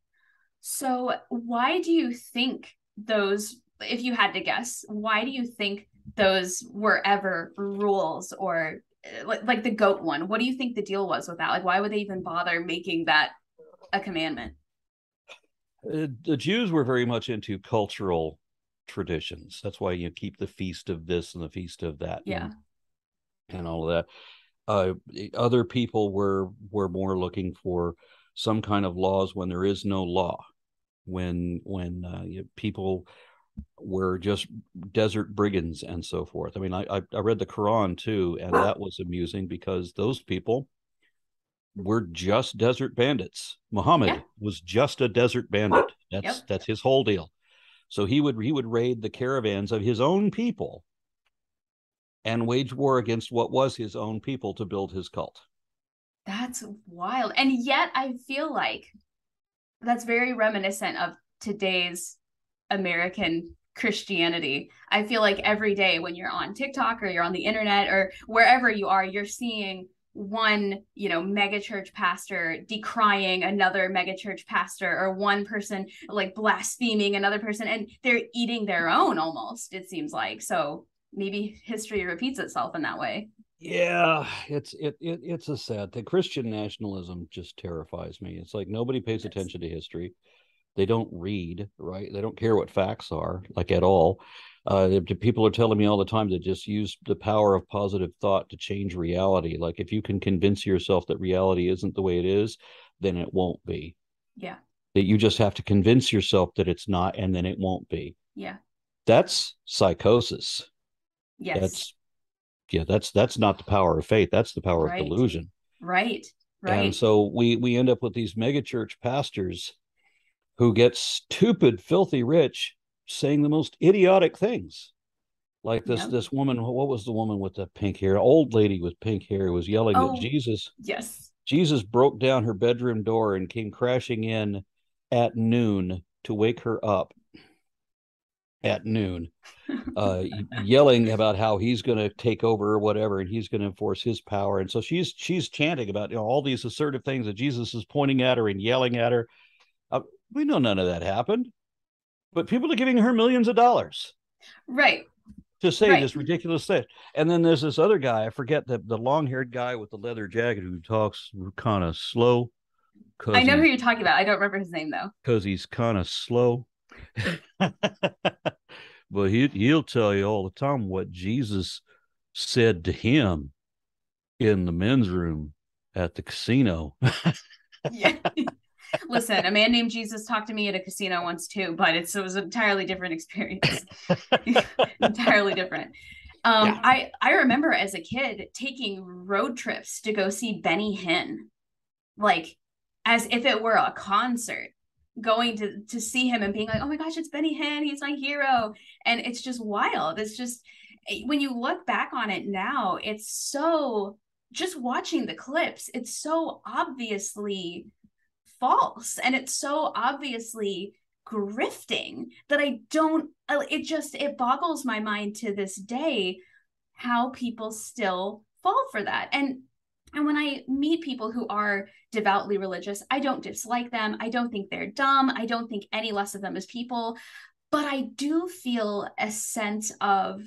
So why do you think those, if you had to guess, why do you think those were ever rules? Or like the goat one, what do you think the deal was with that? Like, why would they even bother making that a commandment? The Jews were very much into cultural traditions. That's why you keep the feast of this and the feast of that. Yeah. And all of that. Other people were more looking for some kind of laws when there is no law, when people were just desert brigands and so forth. I mean, I read the Quran too, and that was amusing because those people were just desert bandits. Muhammad was just a desert bandit. That's his whole deal. So he would raid the caravans of his own people and wage war against what was his own people to build his cult. That's wild. And yet I feel like that's very reminiscent of today's American Christianity. I feel like every day when you're on TikTok or you're on the internet or wherever you are, you're seeing one, megachurch pastor decrying another megachurch pastor, or one person like blaspheming another person, and they're eating their own almost, it seems like. So maybe history repeats itself in that way. Yeah, it's a sad thing. Christian nationalism just terrifies me. It's like nobody pays attention to history. They don't read, right? They don't care what facts are, like, at all. People are telling me all the time to just use the power of positive thought to change reality. Like, if you can convince yourself that reality isn't the way it is, then it won't be. Yeah. That you just have to convince yourself that it's not, and then it won't be. Yeah. That's psychosis. Yes. That's not the power of faith. That's the power of delusion. Right. And so we end up with these megachurch pastors who get stupid, filthy rich, saying the most idiotic things. Like this woman, what was the woman with the pink hair? Old lady with pink hair was yelling that Jesus broke down her bedroom door and came crashing in at noon to wake her up at noon, yelling about how he's going to take over or whatever, and he's going to enforce his power. And so she's chanting about all these assertive things that Jesus is pointing at her and yelling at her. We know none of that happened, but people are giving her millions of dollars, right, to say this ridiculous thing. And then there's this other guy, I forget the long-haired guy with the leather jacket who talks kind of slow. I know who you're talking about. I don't remember his name though, because he's kind of slow. But he'll tell you all the time what Jesus said to him in the men's room at the casino. Yeah. Listen, a man named Jesus talked to me at a casino once too, but it was an entirely different experience. Entirely different. Yeah. I remember as a kid taking road trips to go see Benny Hinn, like as if it were a concert, going to see him and being like, oh my gosh, it's Benny Hinn, he's my hero. And it's just wild. It's just, when you look back on it now, it's so, just watching the clips, it's so obviously false, and it's so obviously grifting that I don't, it boggles my mind to this day how people still fall for that. And when I meet people who are devoutly religious, I don't dislike them. I don't think they're dumb. I don't think any less of them as people. But I do feel a sense of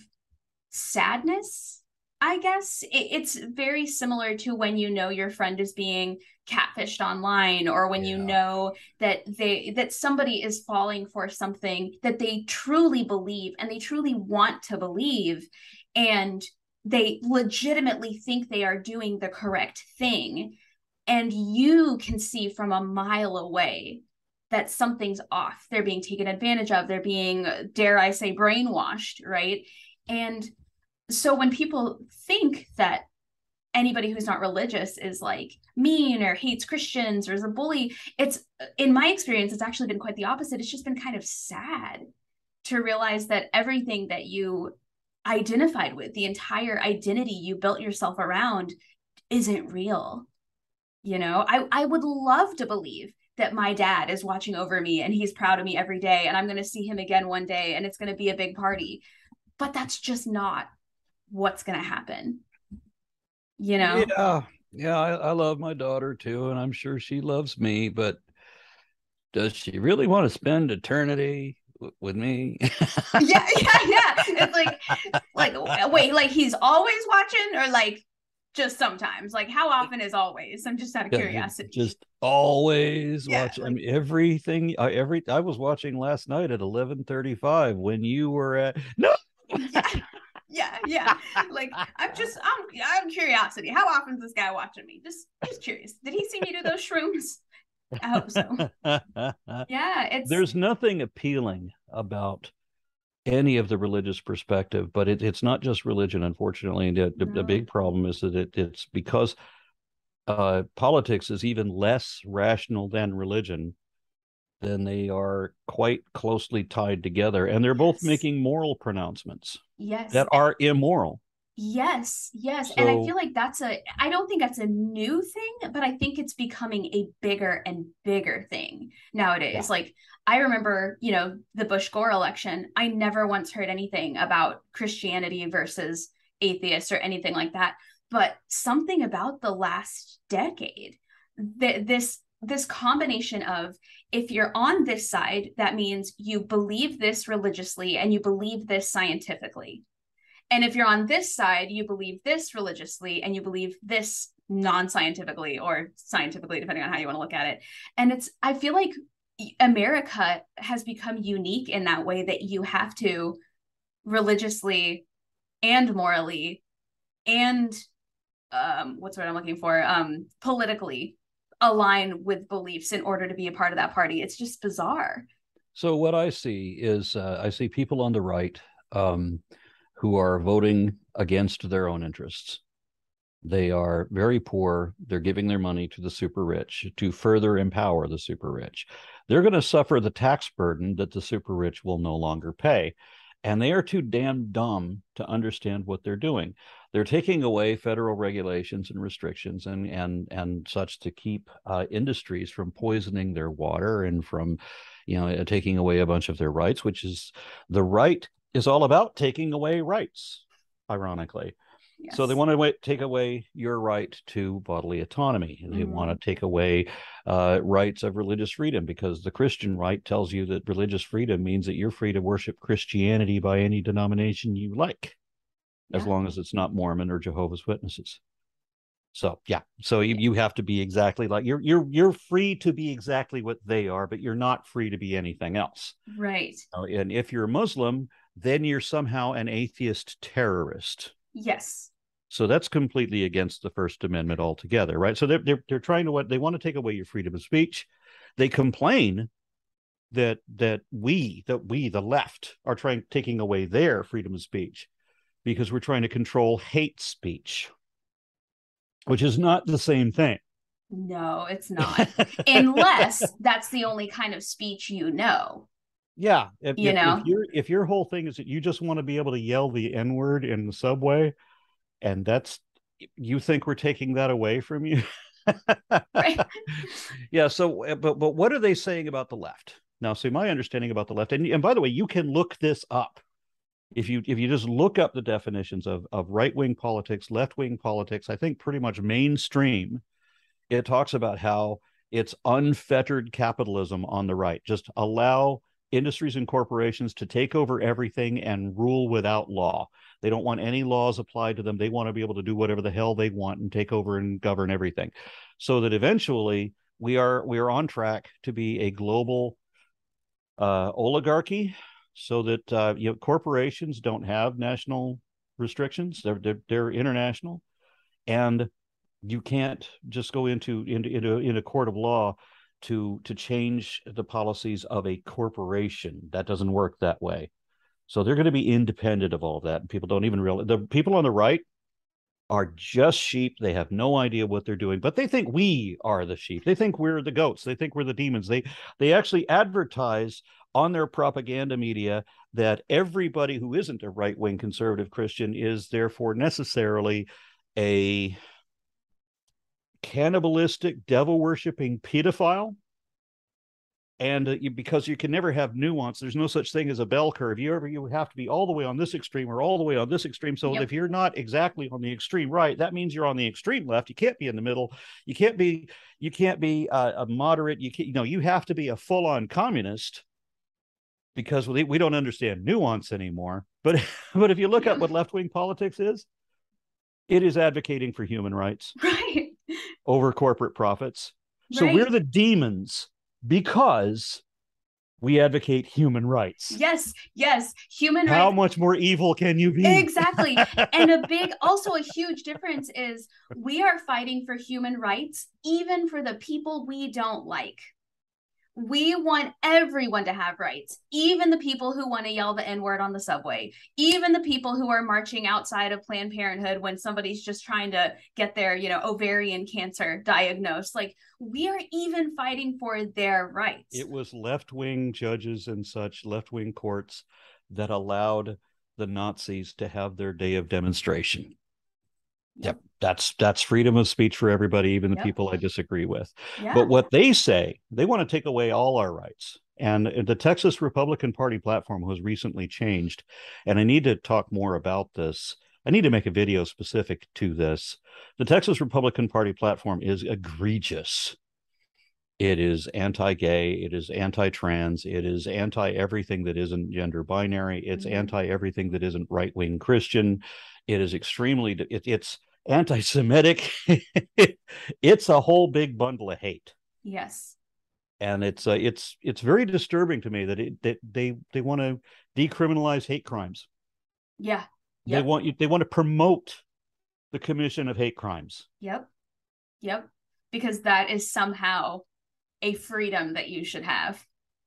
sadness, I guess. It's very similar to when you know your friend is being catfished online, or when you Yeah. know that somebody is falling for something that they truly believe and they truly want to believe, and they legitimately think they are doing the correct thing, and you can see from a mile away that something's off. They're being taken advantage of. They're being, dare I say, brainwashed, right? And so when people think that anybody who's not religious is like mean or hates Christians or is a bully, it's, in my experience, it's actually been quite the opposite. It's just been kind of sad to realize that everything that you identified with, the entire identity you built yourself around, isn't real. I would love to believe that my dad is watching over me and he's proud of me every day, and I'm going to see him again one day and it's going to be a big party. But that's just not what's going to happen, you know? Yeah. Yeah. I love my daughter too, and I'm sure she loves me, but does she really want to spend eternity with me? Yeah, yeah, yeah. It's wait, like he's always watching, or like just sometimes? Like, how often is always? I'm just out of Yeah, curiosity. just always Yeah, watch. I like, mean, everything. I was watching last night at 11:35 when you were at. No. yeah, yeah, yeah. Like, I'm curiosity. How often is this guy watching me? Just curious. Did he see me do those shrooms? I hope so. Yeah, it's There's nothing appealing about any of the religious perspective, but it's not just religion. Unfortunately, the no. big problem is that it's because politics is even less rational than religion. Then they are quite closely tied together, and they're both Yes. making moral pronouncements Yes. that are immoral. Yes, yes. And I feel So like I don't think that's a new thing, but I think it's becoming a bigger and bigger thing yeah. nowadays. Like, I remember, the Bush Gore election. I never once heard anything about Christianity versus atheists or anything like that. But something about the last decade, this combination of, if you're on this side, that means you believe this religiously and you believe this scientifically, and if you're on this side, you believe this religiously and you believe this non-scientifically or scientifically, depending on how you want to look at it. And I feel like America has become unique in that way, that you have to religiously and morally and what's what I'm looking for, politically align with beliefs in order to be a part of that party. It's just bizarre. So what I see is I see people on the right um, who are voting against their own interests. They are very poor. They're giving their money to the super rich to further empower the super rich. They're going to suffer the tax burden that the super rich will no longer pay. And they are too damn dumb to understand what they're doing. They're taking away federal regulations and restrictions and such to keep industries from poisoning their water and from, taking away a bunch of their rights, which is the right is all about taking away rights, ironically. So they Yes. want to take away your right to bodily autonomy. They want Mm-hmm. to take away rights of religious freedom, because the Christian right tells you that religious freedom means that you're free to worship Christianity by any denomination you like, as Yeah. long as it's not Mormon or Jehovah's Witnesses. So yeah, so you have to be exactly like you're free to be exactly what they are, but you're not free to be anything else. Right. And if you're a Muslim, then you're somehow an atheist terrorist. Yes. So that's completely against the First Amendment altogether, right? So they're trying to what they want to take away your freedom of speech. They complain that we the left are taking away their freedom of speech because we're trying to control hate speech, which is not the same thing. No, it's not. Unless that's the only kind of speech you know. Yeah, You know? if your whole thing is that you just want to be able to yell the N word in the subway, and that's you think we're taking that away from you. Right. Yeah. So, but what are they saying about the left now? See, my understanding about the left, and by the way, you can look this up if you just look up the definitions of right wing politics, left wing politics. I think pretty much mainstream. It talks about how it's unfettered capitalism on the right. Just allow industries and corporations to take over everything and rule without law. They don't want any laws applied to them. They want to be able to do whatever the hell they want and take over and govern everything. So that eventually we are on track to be a global oligarchy, so that corporations don't have national restrictions. They're international, and you can't just go into a court of law to change the policies of a corporation. That doesn't work that way. So they're going to be independent of all of that. And people don't even realize the people on the right are just sheep. They have no idea what they're doing, but they think we are the sheep. They think we're the goats. They think we're the demons. They actually advertise on their propaganda media that everybody who isn't a right-wing conservative Christian is therefore necessarily a cannibalistic, devil-worshipping pedophile. And because you can never have nuance, there's no such thing as a bell curve. You have to be all the way on this extreme or all the way on this extreme. So if you're not exactly on the extreme right, that means you're on the extreme left. You can't be in the middle. You can't be a moderate. You have to be a full-on communist, because we don't understand nuance anymore. But if you look at what left-wing politics is, it is advocating for human rights Right. over corporate profits. So Right. we're the demons because we advocate human rights. Yes, human How rights. much more evil can you be? Exactly. And also a huge difference is we are fighting for human rights, even for the people we don't like. We want everyone to have rights, even the people who want to yell the N-word on the subway, even the people who are marching outside of Planned Parenthood when somebody's just trying to get their, ovarian cancer diagnosed. Like, we are even fighting for their rights. It was left-wing judges and such, left-wing courts, that allowed the Nazis to have their day of demonstration. Yep, that's freedom of speech for everybody, even the people I disagree with. But what they say, they want to take away all our rights. And the Texas Republican Party platform was recently changed. And I need to talk more about this. I need to make a video specific to this. The Texas Republican Party platform is egregious. It is anti-gay. It is anti-trans. It is anti-everything that isn't gender binary. It's anti-everything that isn't right-wing Christian. It is it's anti-Semitic. It's a whole big bundle of hate. Yes. And it's very disturbing to me that they want to decriminalize hate crimes. Yeah. Yep. They want to promote the commission of hate crimes. Yep. Because that is somehow a freedom that you should have,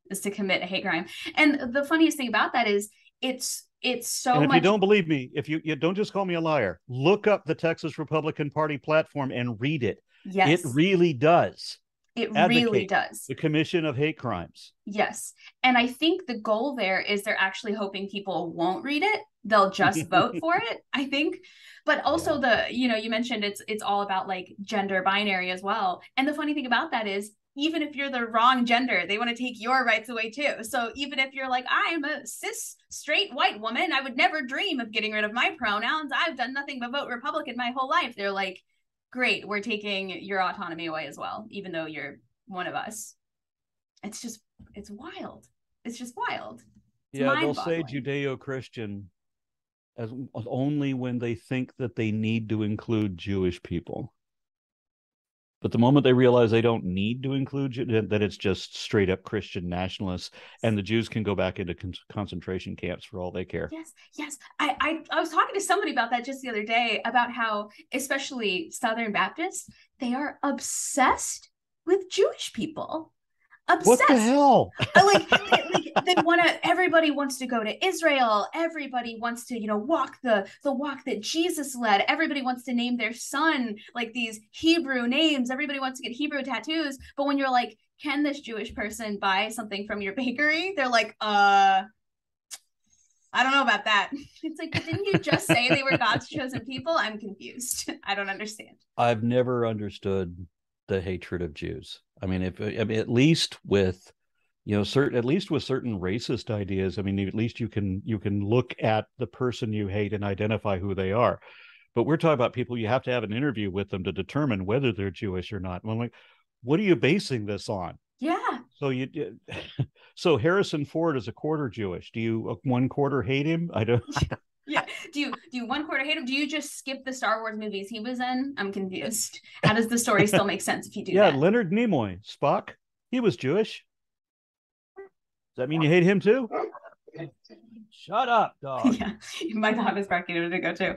is to commit a hate crime. And the funniest thing about that is it's so and if much. You don't believe me, if you don't, just call me a liar. Look up the Texas Republican Party platform and read it. Yes. It really does. It really does. The commission of hate crimes. Yes. And I think the goal there is they're actually hoping people won't read it. They'll just vote for it, I think. But also you mentioned it's all about like gender binary as well. And the funny thing about that is, even if you're the wrong gender, they want to take your rights away too. So even if you're like, I'm a cis, straight, white woman, I would never dream of getting rid of my pronouns. I've done nothing but vote Republican my whole life. They're like, great, we're taking your autonomy away as well, even though you're one of us. It's wild. It's just wild. It's they'll say Judeo-Christian as only when they think that they need to include Jewish people. But the moment they realize they don't need to include that it's just straight up Christian nationalists, and the Jews can go back into concentration camps for all they care. Yes, yes. I was talking to somebody about that just the other day, about how, especially Southern Baptists, they are obsessed with Jewish people. Obsessed. What the hell? like they want to, everybody wants to go to Israel, everybody wants to, you know, walk the walk that Jesus led, everybody wants to name their son like these Hebrew names, everybody wants to get Hebrew tattoos. But when you're like, can this Jewish person buy something from your bakery, they're like, I don't know about that. It's like, but didn't you just say they were God's chosen people? I'm confused. I don't understand. I've never understood the hatred of Jews. I mean, at least with, you know, at least with certain racist ideas, I mean, at least you can look at the person you hate and identify who they are. But we're talking about people you have to have an interview with them to determine whether they're Jewish or not. I'm like, what are you basing this on? Yeah. So Harrison Ford is a quarter Jewish. Do you 1/4 hate him? I don't. Yeah. Do you 1/4 hate him? Do you just skip the Star Wars movies he was in? I'm confused. How does the story still make sense if you do that? Yeah, Leonard Nimoy, Spock, he was Jewish. Does that mean you hate him too? Shut up, dog. Yeah, my dog is barking a minute ago too.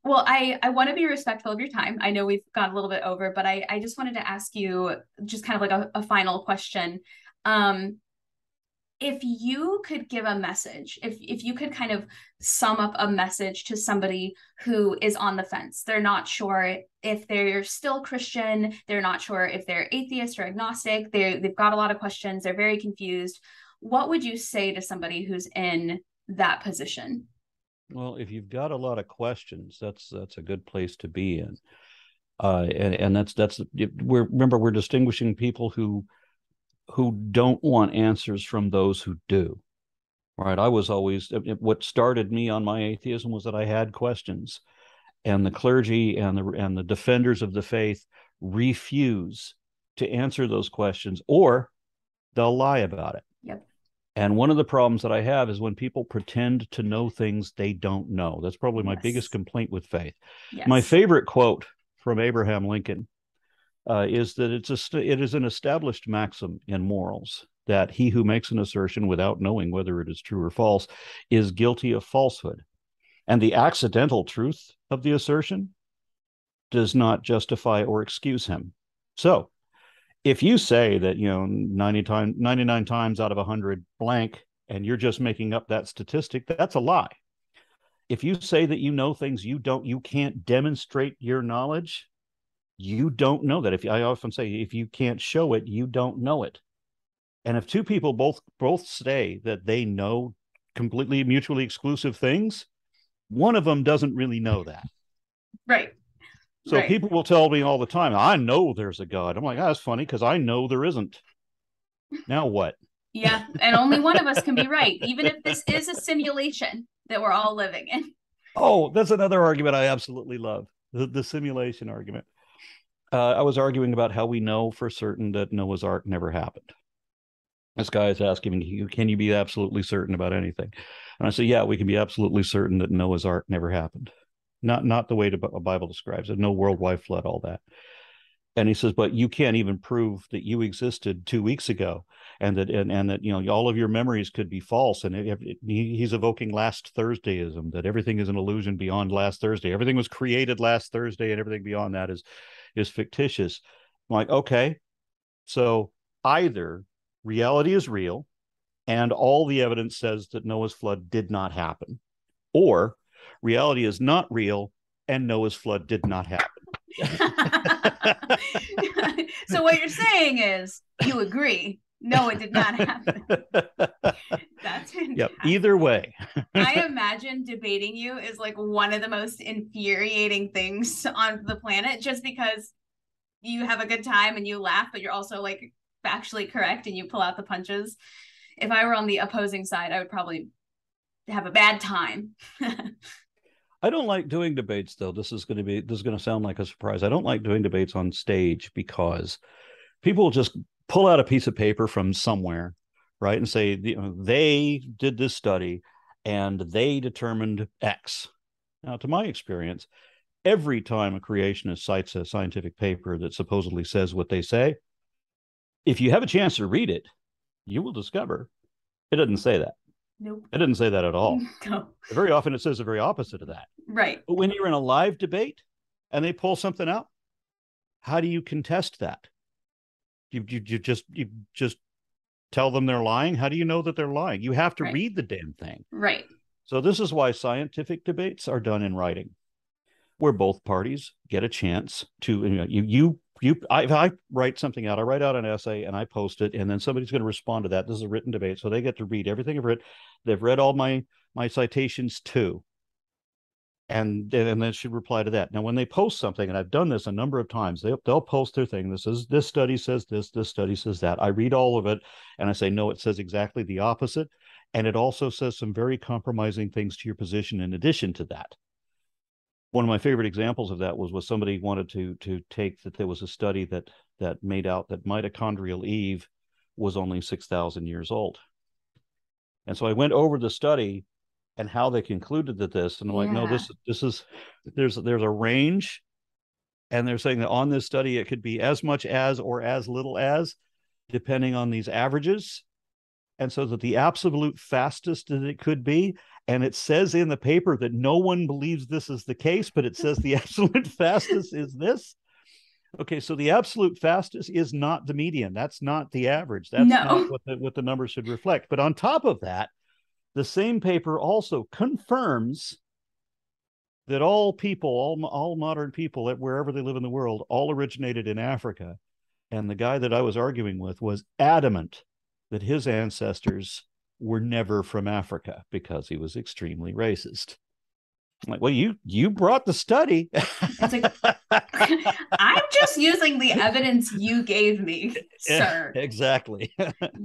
Well, I want to be respectful of your time. I know we've gone a little bit over, but I just wanted to ask you just kind of like a final question. If you could give a message, if you could kind of sum up a message to somebody who is on the fence, they're not sure if they're still Christian, they're not sure if they're atheist or agnostic, they've got a lot of questions, they're very confused, what would you say to somebody who's in that position? Well, if you've got a lot of questions, that's a good place to be in. And that's we're distinguishing people who don't want answers from those who do. Right? I was always, what started me on my atheism was that I had questions, and the clergy and the defenders of the faith refuse to answer those questions, or they'll lie about it. Yep. And one of the problems that I have is when people pretend to know things they don't know. That's probably my biggest complaint with faith. Yes. My favorite quote from Abraham Lincoln is that it is an established maxim in morals that he who makes an assertion without knowing whether it is true or false is guilty of falsehood. And the accidental truth of the assertion does not justify or excuse him. So if you say that, you know, 99 times out of 100 blank, and you're just making up that statistic, that's a lie. If you say that you know things you can't demonstrate your knowledge, you don't know that. I often say, if you can't show it, you don't know it. And if two people both say that they know completely mutually exclusive things, one of them doesn't really know that. Right. So right. People will tell me all the time, I know there's a God. I'm like, that's funny because I know there isn't. Now what? Yeah. And only one of us can be right, even if this is a simulation that we're all living in. Oh, that's another argument I absolutely love. The simulation argument. I was arguing about how we know for certain that Noah's Ark never happened. This guy is asking me, can you be absolutely certain about anything? And I say, yeah, we can be absolutely certain that Noah's Ark never happened. Not the way the Bible describes it. No worldwide flood, all that. And he says, but you can't even prove that you existed 2 weeks ago, and that you know all of your memories could be false. And he's evoking last Thursdayism, that everything is an illusion beyond last Thursday. Everything was created last Thursday, and everything beyond that is fictitious. I'm like, okay, so either reality is real, and all the evidence says that Noah's flood did not happen, or reality is not real and Noah's flood did not happen. So what you're saying is you agree Noah did not happen. That's fantastic. Yep, either way. I imagine debating you is like one of the most infuriating things on the planet, just because you have a good time and you laugh, but you're also like factually correct and you pull out the punches. If I were on the opposing side, I would probably have a bad time. I don't like doing debates, though. This is going to sound like a surprise. I don't like doing debates on stage because people just pull out a piece of paper from somewhere, right, and say, you know, they did this study and they determined X. Now, to my experience, Every time a creationist cites a scientific paper that supposedly says what they say, if you have a chance to read it, you will discover it doesn't say that. Nope. It doesn't say that at all. No. Very often it says the very opposite of that. Right. But when you're in a live debate and they pull something out, how do you contest that? You just tell them they're lying. How do you know that they're lying? You have to Right. read the damn thing. Right. So this is why scientific debates are done in writing, where both parties get a chance to, I write something out. I write out an essay and I post it, and then somebody's going to respond to that. This is a written debate, so they get to read everything I've written. They've read all my citations too, and then should reply to that. Now, when they post something, and I've done this a number of times, they'll post their thing. This study says this study says that. I read all of it, and I say no, it says exactly the opposite, and it also says some very compromising things to your position in addition to that. One of my favorite examples of that was somebody wanted to take that there was a study that made out that mitochondrial Eve was only 6,000 years old. And so I went over the study and how they concluded that this, and I'm like, no, this is there's a range, and they're saying that on this study it could be as much as or as little as, depending on these averages. And so that the absolute fastest that it could be, and it says in the paper that no one believes this is the case, but it says the absolute fastest is this. Okay, so the absolute fastest is not the median. That's not the average. That's not what the numbers should reflect. But on top of that, the same paper also confirms that all people, all modern people, wherever they live in the world, all originated in Africa. And the guy that I was arguing with was adamant that his ancestors were never from Africa because he was extremely racist. I'm like, well, you brought the study. It's like, I'm just using the evidence you gave me, sir. Exactly.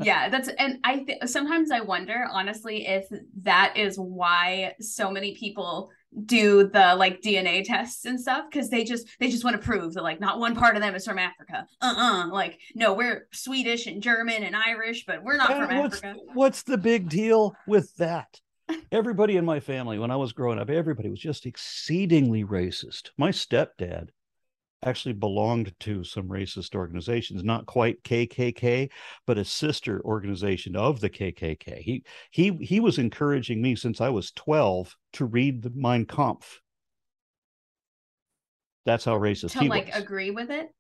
Yeah, and sometimes I wonder, honestly, if that is why so many people do the like DNA tests and stuff, because they just want to prove that like not one part of them is from Africa. Like, no, we're Swedish and German and Irish, but we're not from Africa. What's the big deal with that? Everybody in my family, when I was growing up, everybody was just exceedingly racist. My stepdad actually belonged to some racist organizations, not quite KKK, but a sister organization of the KKK. He was encouraging me since I was 12 to read the Mein Kampf. That's how racist he was. To like agree with it?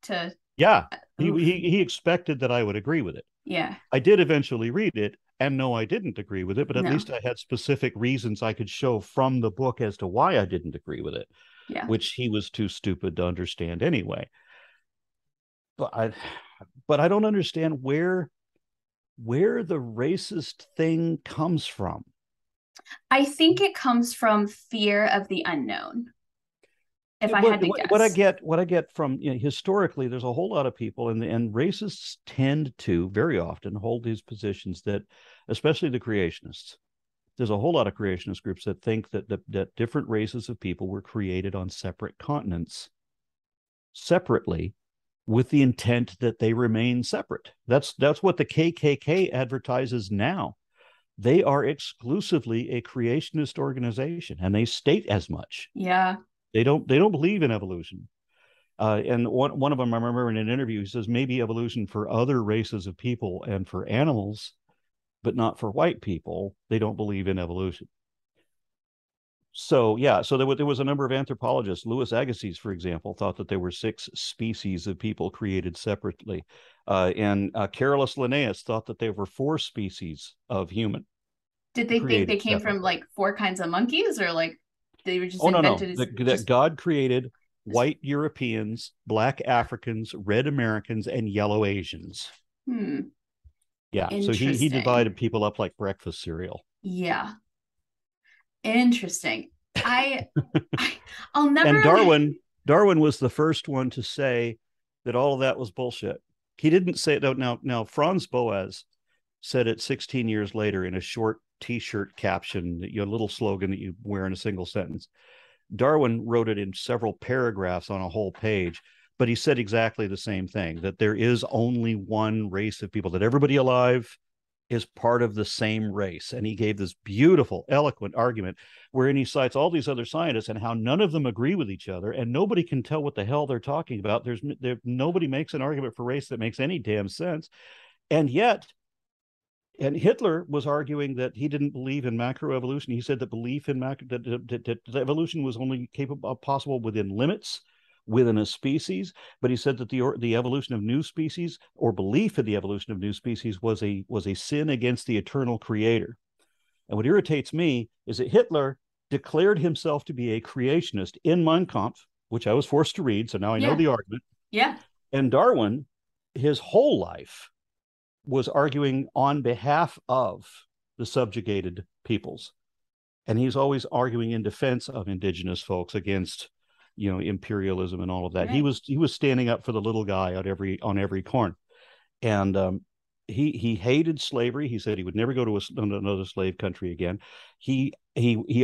Yeah, he expected that I would agree with it. Yeah. I did eventually read it, and no, I didn't agree with it, but at least I had specific reasons I could show from the book as to why I didn't agree with it, which he was too stupid to understand anyway. But I don't understand where the racist thing comes from. I think it comes from fear of the unknown. If I had to guess. What I get from, historically, there's a whole lot of people, and racists tend to very often hold these positions that, especially the creationists, there's a whole lot of creationist groups that think that different races of people were created on separate continents, separately, with the intent that they remain separate. That's what the KKK advertises now. They are exclusively a creationist organization, and they state as much. Yeah. They don't believe in evolution. And one of them, I remember in an interview, he says maybe evolution for other races of people and for animals, but not for white people. They don't believe in evolution. So yeah, so there was a number of anthropologists. Louis Agassiz, for example, thought that there were 6 species of people created separately, and Carolus Linnaeus thought that there were 4 species of human. Did they think they came from like 4 kinds of monkeys, or like they were just invented? That God created white Europeans, black Africans, red Americans, and yellow Asians. Yeah, so he divided people up like breakfast cereal. Yeah. Interesting. I'll never. And Darwin was the first one to say that all of that was bullshit. He didn't say it. Now Franz Boas said it 16 years later in a short T-shirt caption, a little slogan that you wear in a single sentence. Darwin wrote it in several paragraphs on a whole page, but he said exactly the same thing, that there is only one race of people, that everybody alive is part of the same race. And he gave this beautiful, eloquent argument wherein he cites all these other scientists and how none of them agree with each other, and nobody can tell what the hell they're talking about. Nobody makes an argument for race that makes any damn sense. And yet, and Hitler was arguing that he didn't believe in macroevolution. He said that belief in that evolution was only capable possible within limits, within a species. But he said that the evolution of new species, or belief in the evolution of new species, was a sin against the eternal creator. And what irritates me is that Hitler declared himself to be a creationist in Mein Kampf, which I was forced to read, so now I know the argument. Yeah. And Darwin, his whole life, was arguing on behalf of the subjugated peoples. And he's always arguing in defense of indigenous folks against, imperialism and all of that. Right. He was standing up for the little guy on every corner. And he hated slavery. He said he would never go to another slave country again. He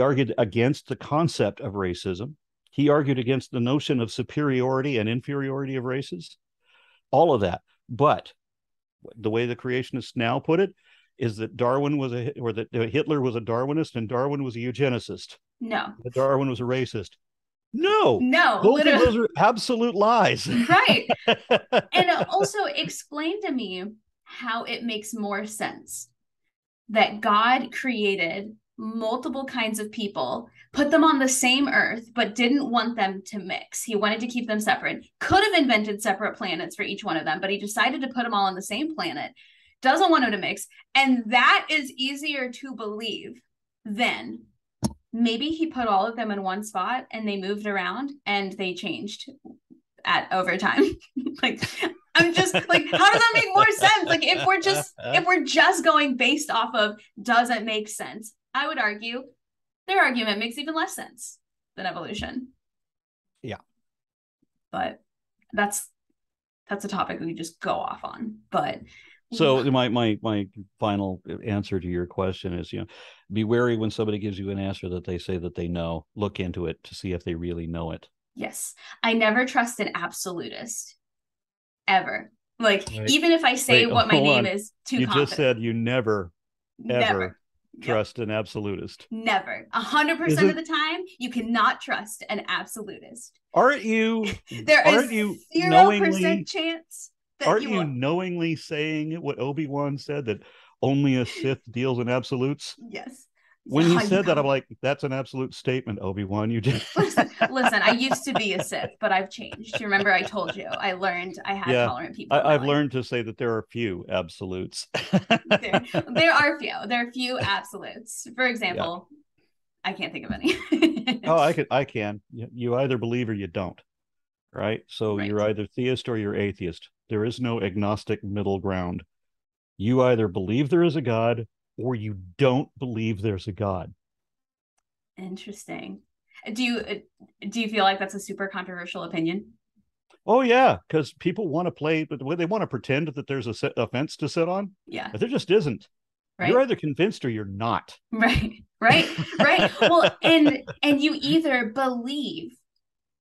argued against the concept of racism. He argued against the notion of superiority and inferiority of races, all of that. But the way the creationists now put it is that Hitler was a Darwinist and Darwin was a eugenicist. No. That Darwin was a racist. No. Both of those are absolute lies. Right. And also explain to me how it makes more sense that God created multiple kinds of people, put them on the same earth, but didn't want them to mix. He wanted to keep them separate. Could have invented separate planets for each one of them, but he decided to put them all on the same planet. Doesn't want them to mix. And that is easier to believe than maybe he put all of them in one spot and they moved around and they changed over time. Like, I'm just like, how does that make more sense? Like, if we're just going based off of doesn't make sense, I would argue their argument makes even less sense than evolution. Yeah. But that's a topic we just go off on. But so my final answer to your question is, be wary when somebody gives you an answer that they say that they know. Look into it to see if they really know it. Yes. I never trust an absolutist. Ever. Like, right. Even if I say what my name is too confident. You just said you never, ever trust an absolutist. Never. 100% of the time, you cannot trust an absolutist. Aren't you? There is 0% chance. Aren't you knowingly saying what Obi-Wan said, that only a Sith deals in absolutes? Yes. When he said that, I'm like, that's an absolute statement, Obi-Wan. You did. Listen, I used to be a Sith, but I've changed. You remember I told you I learned I had tolerant people. I've learned to say that there are few absolutes. there are few. There are few absolutes. For example, I can't think of any. I can. You either believe or you don't. Right? So you're either theist or you're atheist. There is no agnostic middle ground. You either believe there is a God or you don't believe there's a God. Interesting. Do you feel like that's a super controversial opinion? Oh yeah, because people want to play, but they want to pretend that there's a fence to sit on. Yeah, but there just isn't. Right? You're either convinced or you're not. Right. Well, and you either believe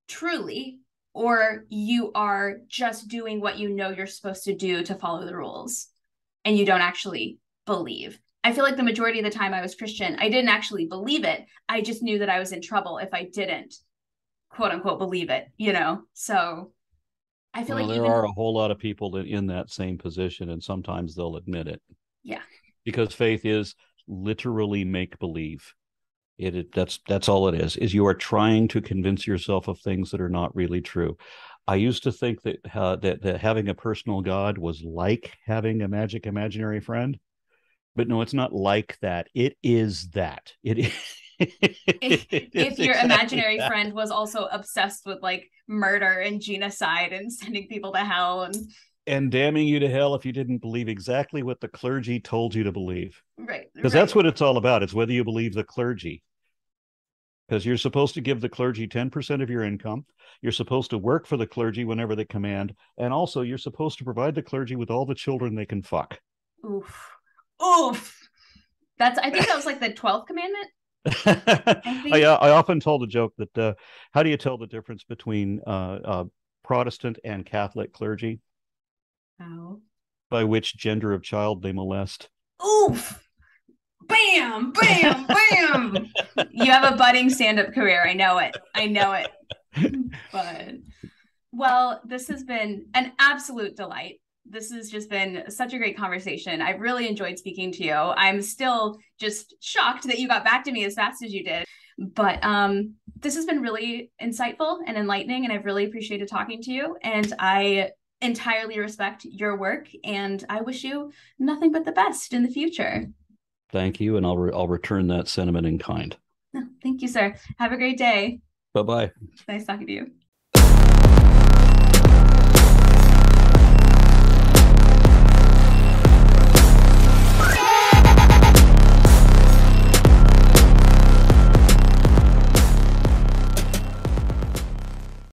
truly, or you are just doing what you know you're supposed to do to follow the rules, and you don't actually believe. I feel like the majority of the time I was Christian, I didn't actually believe it. I just knew that I was in trouble if I didn't, quote unquote, believe it, So I feel like there are a whole lot of people in that same position, and sometimes they'll admit it. Yeah. Because faith is literally make believe. That's all it is you are trying to convince yourself of things that are not really true. I used to think that that having a personal God was like having a magic imaginary friend. But no, it's not like that. It is that. If your imaginary friend was also obsessed with like murder and genocide and sending people to hell and damning you to hell if you didn't believe exactly what the clergy told you to believe. Right. Because that's what it's all about. It's whether you believe the clergy. Because you're supposed to give the clergy 10% of your income. You're supposed to work for the clergy whenever they command. And also you're supposed to provide the clergy with all the children they can fuck. Oof. I think that was like the 12th commandment. I often told a joke that how do you tell the difference between Protestant and Catholic clergy? How? By which gender of child they molest. Ooh. oof, bam, bam, bam. You have a budding stand-up career. I know it. But well, this has been an absolute delight. This has just been such a great conversation. I've really enjoyed speaking to you. I'm still just shocked that you got back to me as fast as you did. But this has been really insightful and enlightening, and I've really appreciated talking to you. And I entirely respect your work, and I wish you nothing but the best in the future. Thank you, and I'll return that sentiment in kind. Thank you, sir. Have a great day. Bye-bye. Nice talking to you.